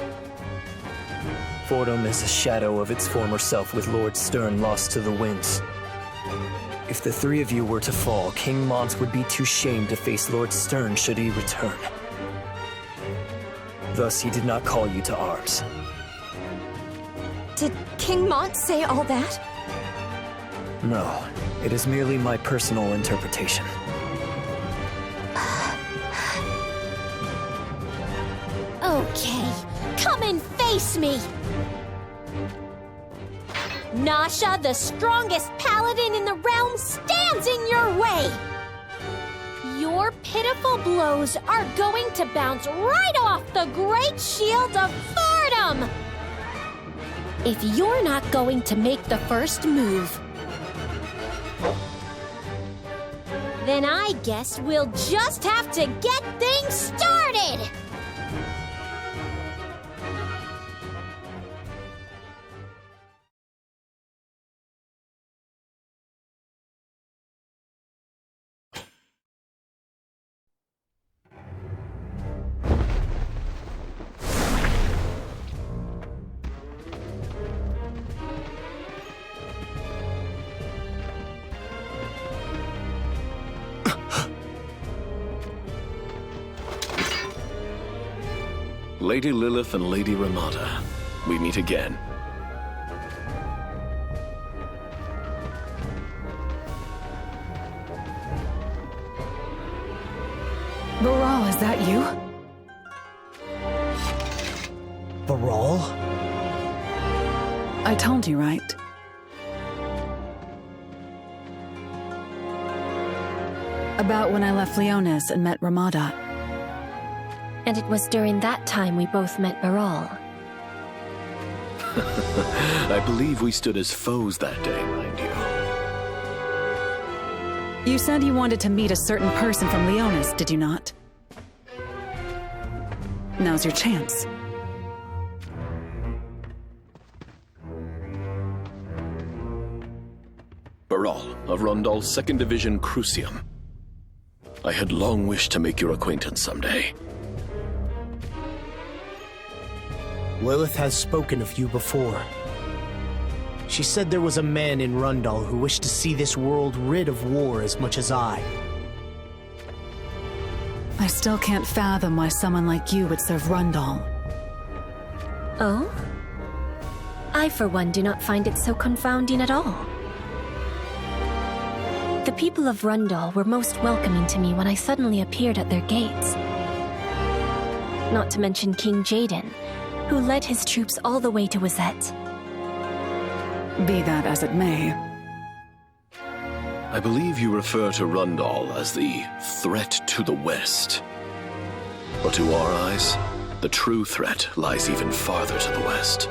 [SPEAKER 10] Fortum is a shadow of its former self with Lord Stern lost to the winds. If the three of you were to fall, King Mont would be too shamed to face Lord Stern should he return. Thus, he did not call you to arms.
[SPEAKER 13] Did King Mont say all that?
[SPEAKER 10] No, it is merely my personal interpretation.
[SPEAKER 17] Okay, come and face me! Nasha, the strongest paladin in the realm, stands in your way! Your pitiful blows are going to bounce right off the great shield of Fortum! If you're not going to make the first move, then I guess we'll just have to get things started!
[SPEAKER 18] Lady Lilith and Lady Ramada, we meet again.
[SPEAKER 11] Baral, is that you?
[SPEAKER 10] Baral?
[SPEAKER 11] I told you, right? About when I left Leonis and met Ramada.
[SPEAKER 6] And it was during that time we both met Baral.
[SPEAKER 18] I believe we stood as foes that day, mind you.
[SPEAKER 11] You said you wanted to meet a certain person from Leonis, did you not? Now's your chance.
[SPEAKER 18] Baral of Rondal's 2nd Division Crucium. I had long wished to make your acquaintance someday.
[SPEAKER 10] Lilith has spoken of you before. She said there was a man in Rundal who wished to see this world rid of war as much as I.
[SPEAKER 11] I still can't fathom why someone like you would serve Rundal.
[SPEAKER 6] Oh? I, for one, do not find it so confounding at all. The people of Rundal were most welcoming to me when I suddenly appeared at their gates. Not to mention King Jaden, who led his troops all the way to Wazette.
[SPEAKER 11] Be that as it may.
[SPEAKER 18] I believe you refer to Rundal as the threat to the west. But to our eyes, the true threat lies even farther to the west.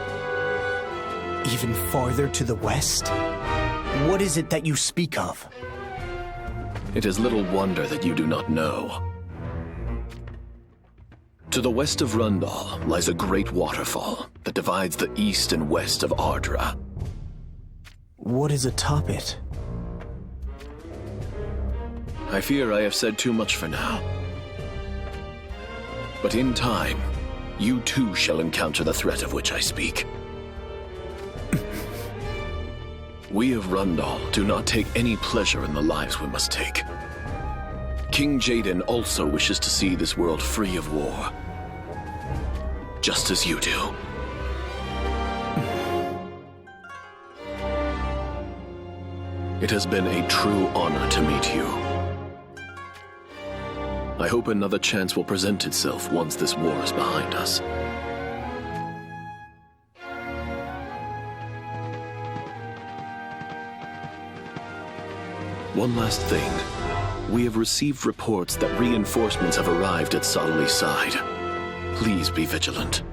[SPEAKER 10] Even farther to the west? What is it that you speak of?
[SPEAKER 18] It is little wonder that you do not know. To the west of Rundal lies a great waterfall that divides the east and west of Ardra.
[SPEAKER 10] What is atop it?
[SPEAKER 18] I fear I have said too much for now. But in time, you too shall encounter the threat of which I speak. We of Rundal do not take any pleasure in the lives we must take. King Jaden also wishes to see this world free of war. Just as you do. It has been a true honor to meet you. I hope another chance will present itself once this war is behind us. One last thing. We have received reports that reinforcements have arrived at Sodali's side. Please be vigilant.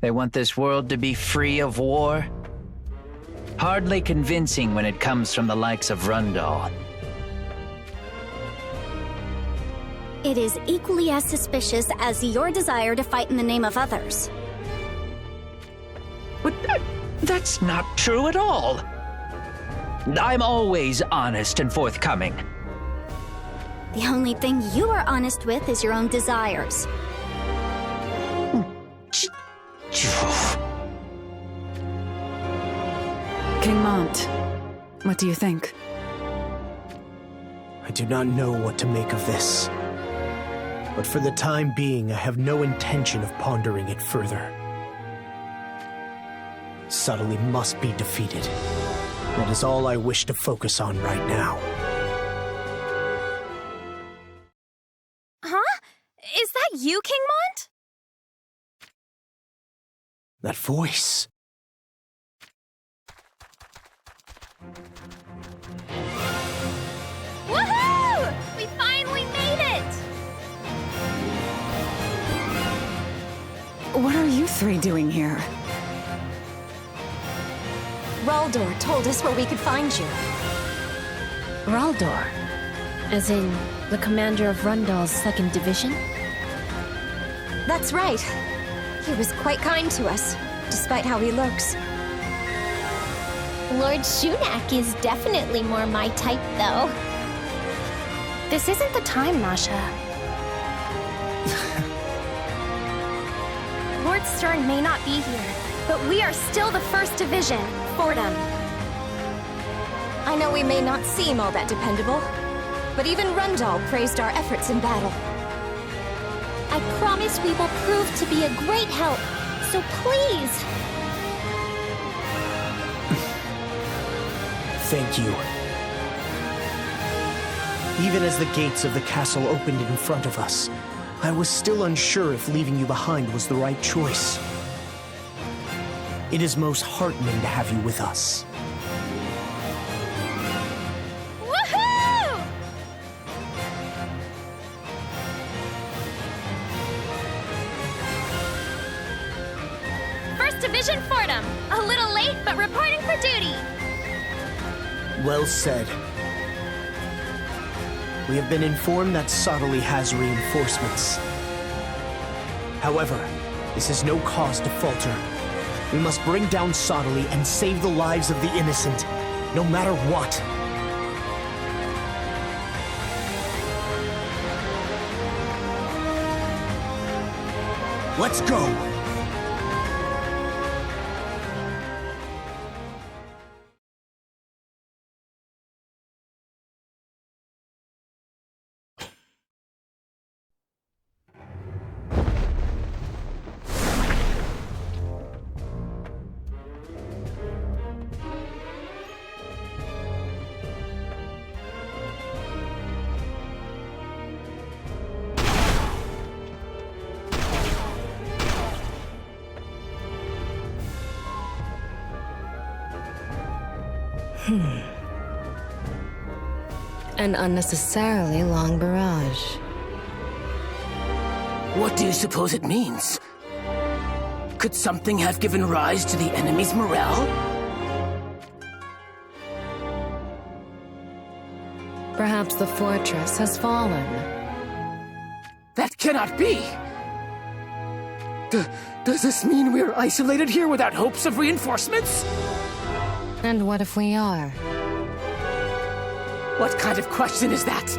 [SPEAKER 7] They want this world to be free of war? Hardly convincing when it comes from the likes of Rundal.
[SPEAKER 2] It is equally as suspicious as your desire to fight in the name of others.
[SPEAKER 7] But that's not true at all. I'm always honest and forthcoming.
[SPEAKER 2] The only thing you are honest with is your own desires.
[SPEAKER 11] King Mont, what do you think?
[SPEAKER 10] I do not know what to make of this. But for the time being, I have no intention of pondering it further. Subtly must be defeated. That is all I wish to focus on right now.
[SPEAKER 12] Huh? Is that you, King Mont?
[SPEAKER 10] That voice.
[SPEAKER 12] Woohoo! We finally made it!
[SPEAKER 11] What are you three doing here?
[SPEAKER 13] Raldor told us where we could find you.
[SPEAKER 6] Raldor? As in, the commander of Rundal's 2nd Division?
[SPEAKER 13] That's right. He was quite kind to us, despite how he looks.
[SPEAKER 17] Lord Shunak is definitely more my type, though.
[SPEAKER 12] This isn't the time, Nasha. Lord Stern may not be here, but we are still the 1st Division, Fordham.
[SPEAKER 13] I know we may not seem all that dependable, but even Rundal praised our efforts in battle.
[SPEAKER 17] I promise we will prove to be a great help, so please!
[SPEAKER 10] Thank you. Even as the gates of the castle opened in front of us, I was still unsure if leaving you behind was the right choice. It is most heartening to have you with us.
[SPEAKER 12] Woohoo! First Division Fordham, a little late, but reporting for duty.
[SPEAKER 10] Well said. We have been informed that Sodali has reinforcements. However, this is no cause to falter. We must bring down Sodali and save the lives of the innocent, no matter what. Let's go!
[SPEAKER 15] An unnecessarily long barrage.
[SPEAKER 19] What do you suppose it means? Could something have given rise to the enemy's morale?
[SPEAKER 15] Perhaps the fortress has fallen.
[SPEAKER 19] That cannot be! Does this mean we're isolated here without hopes of reinforcements?
[SPEAKER 15] And what if we are?
[SPEAKER 19] What kind of question is that?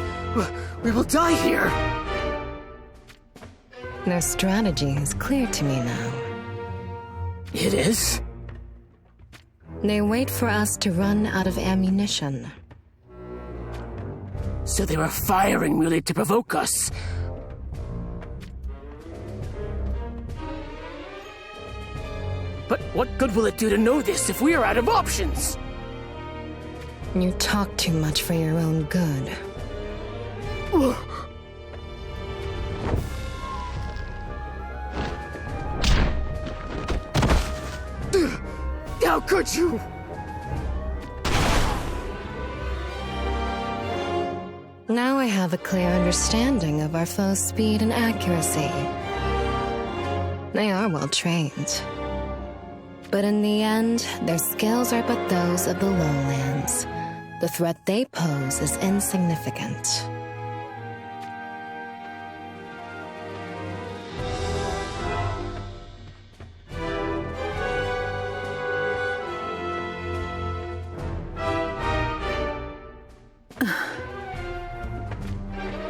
[SPEAKER 19] We will die here!
[SPEAKER 15] Their strategy is clear to me now.
[SPEAKER 19] It is?
[SPEAKER 15] They wait for us to run out of ammunition.
[SPEAKER 19] So they were firing merely to provoke us. But what good will it do to know this if we are out of options?
[SPEAKER 15] You talk too much for your own good.
[SPEAKER 19] How could you?
[SPEAKER 15] Now I have a clear understanding of our foe's speed and accuracy. They are well trained. But in the end, their skills are but those of the lowlands. The threat they pose is insignificant.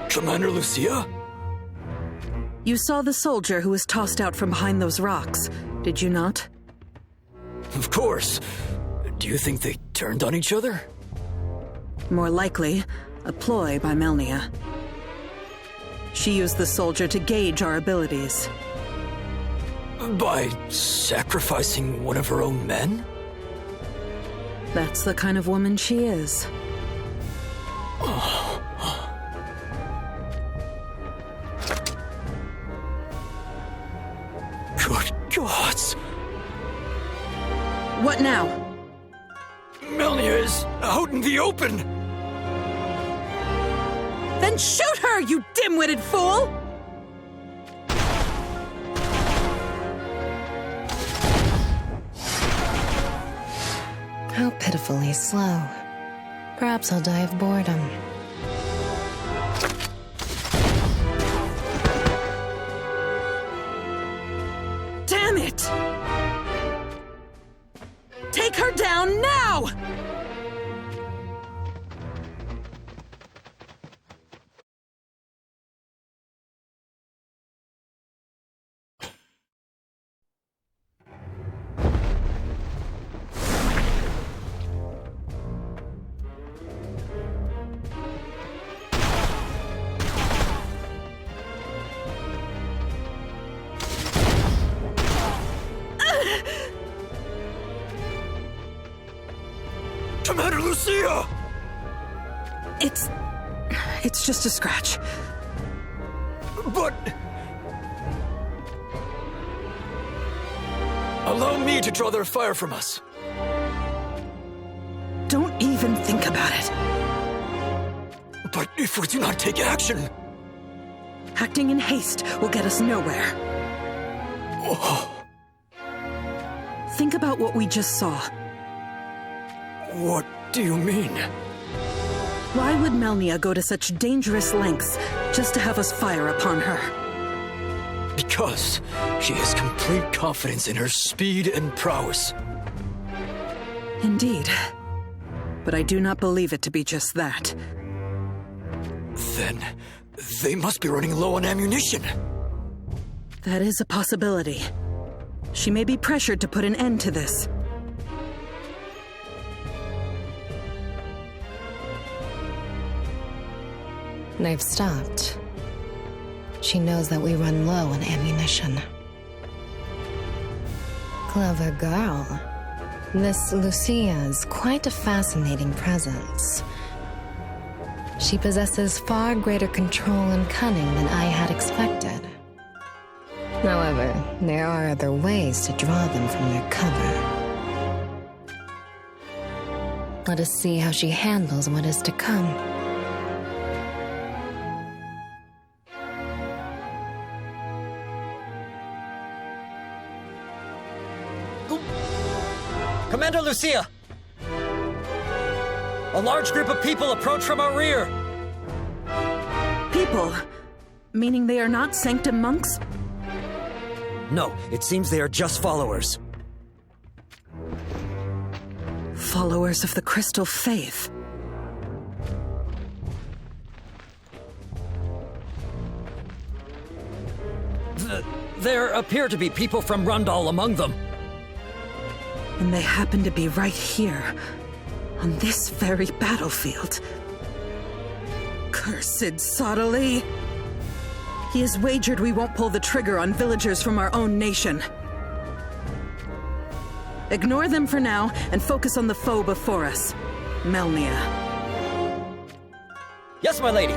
[SPEAKER 9] Commander Lucia?
[SPEAKER 11] You saw the soldier who was tossed out from behind those rocks, did you not?
[SPEAKER 9] Of course. Do you think they turned on each other?
[SPEAKER 11] More likely, a ploy by Melnia. She used the soldier to gauge our abilities.
[SPEAKER 9] By sacrificing one of her own men?
[SPEAKER 11] That's the kind of woman she is.
[SPEAKER 9] Good gods!
[SPEAKER 11] What now?
[SPEAKER 9] Melnia is out in the open!
[SPEAKER 11] Then shoot her, you dim-witted fool!
[SPEAKER 15] How pitifully slow. Perhaps I'll die of boredom.
[SPEAKER 11] Damn it! Take her down now!
[SPEAKER 9] Commander Lucia!
[SPEAKER 11] It's just a scratch.
[SPEAKER 9] But... allow me to draw their fire from us.
[SPEAKER 11] Don't even think about it.
[SPEAKER 9] But if we do not take action...
[SPEAKER 11] Acting in haste will get us nowhere.
[SPEAKER 9] Oh.
[SPEAKER 11] Think about what we just saw.
[SPEAKER 9] What do you mean?
[SPEAKER 11] Why would Melnia go to such dangerous lengths just to have us fire upon her?
[SPEAKER 9] Because she has complete confidence in her speed and prowess.
[SPEAKER 11] Indeed. But I do not believe it to be just that.
[SPEAKER 9] Then they must be running low on ammunition.
[SPEAKER 11] That is a possibility. She may be pressured to put an end to this.
[SPEAKER 15] They've stopped. She knows that we run low on ammunition. Clever girl. This Lucia is quite a fascinating presence. She possesses far greater control and cunning than I had expected. However, there are other ways to draw them from their cover. Let us see how she handles what is to come.
[SPEAKER 3] Commander Lucia! A large group of people approach from our rear!
[SPEAKER 11] People? Meaning they are not Sanctum monks?
[SPEAKER 3] No, it seems they are just followers.
[SPEAKER 11] Followers of the Crystal Faith.
[SPEAKER 3] There appear to be people from Rundal among them.
[SPEAKER 11] And they happen to be right here, on this very battlefield. Cursed Sottily! He has wagered we won't pull the trigger on villagers from our own nation. Ignore them for now, and focus on the foe before us, Melnia.
[SPEAKER 3] Yes, my lady!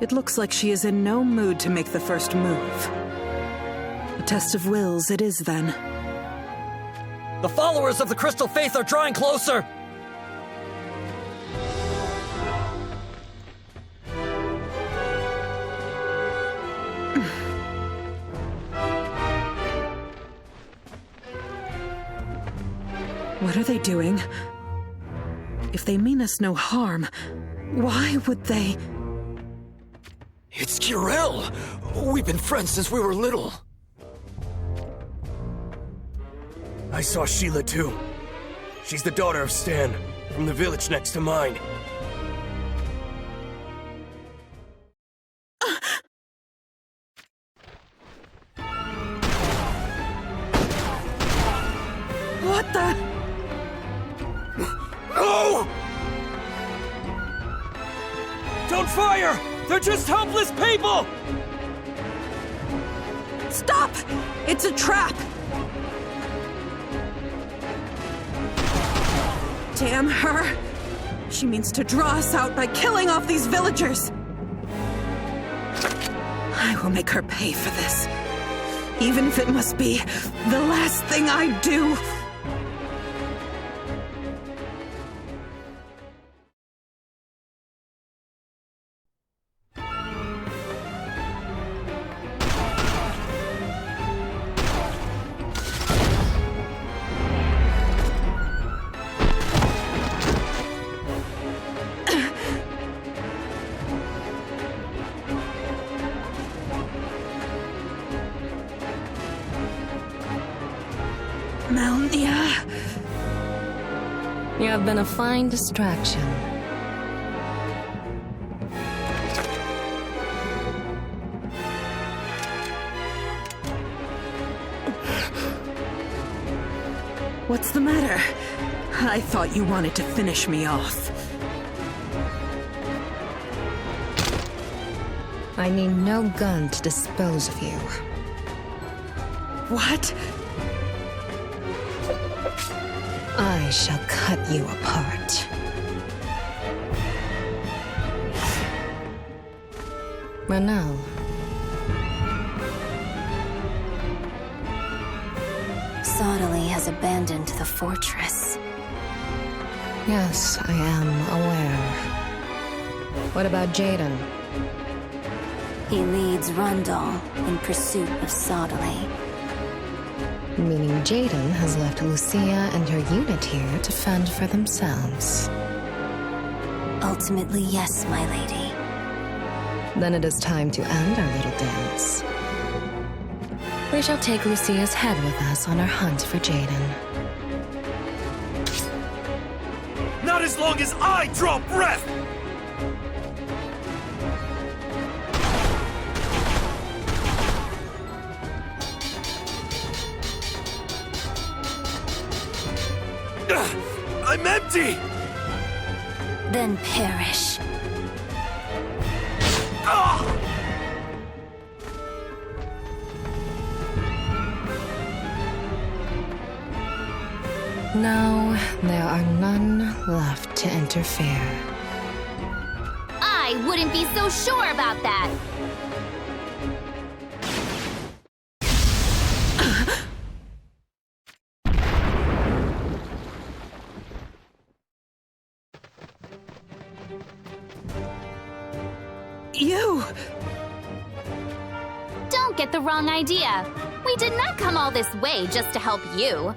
[SPEAKER 11] It looks like she is in no mood to make the first move. A test of wills it is, then.
[SPEAKER 3] The followers of the Crystal Faith are drawing closer!
[SPEAKER 11] What are they doing? If they mean us no harm, why would they...
[SPEAKER 9] It's Kirel! We've been friends since we were little. I saw Sheila too. She's the daughter of Stan, from the village next to mine.
[SPEAKER 11] What the...
[SPEAKER 9] No! Don't fire! They're just helpless people!
[SPEAKER 11] Stop! It's a trap! Damn her! She means to draw us out by killing off these villagers! I will make her pay for this. Even if it must be the last thing I do. Melnia.
[SPEAKER 15] You have been a fine distraction.
[SPEAKER 11] What's the matter? I thought you wanted to finish me off.
[SPEAKER 15] I need no gun to dispose of you.
[SPEAKER 11] What?
[SPEAKER 15] I shall cut you apart. Manel.
[SPEAKER 5] Sottily has abandoned the fortress.
[SPEAKER 15] Yes, I am aware. What about Jaden?
[SPEAKER 5] He leads Rundal in pursuit of Sottily.
[SPEAKER 15] Meaning Jaden has left Lucia and her unit here to fend for themselves.
[SPEAKER 5] Ultimately, yes, my lady.
[SPEAKER 15] Then it is time to end our little dance. We shall take Lucia's head with us on our hunt for Jaden.
[SPEAKER 20] Not as long as I draw breath! I'm empty!
[SPEAKER 5] Then perish.
[SPEAKER 15] No, there are none left to interfere.
[SPEAKER 17] I wouldn't be so sure about that.
[SPEAKER 1] get the wrong idea. We did not come all this way just to help you.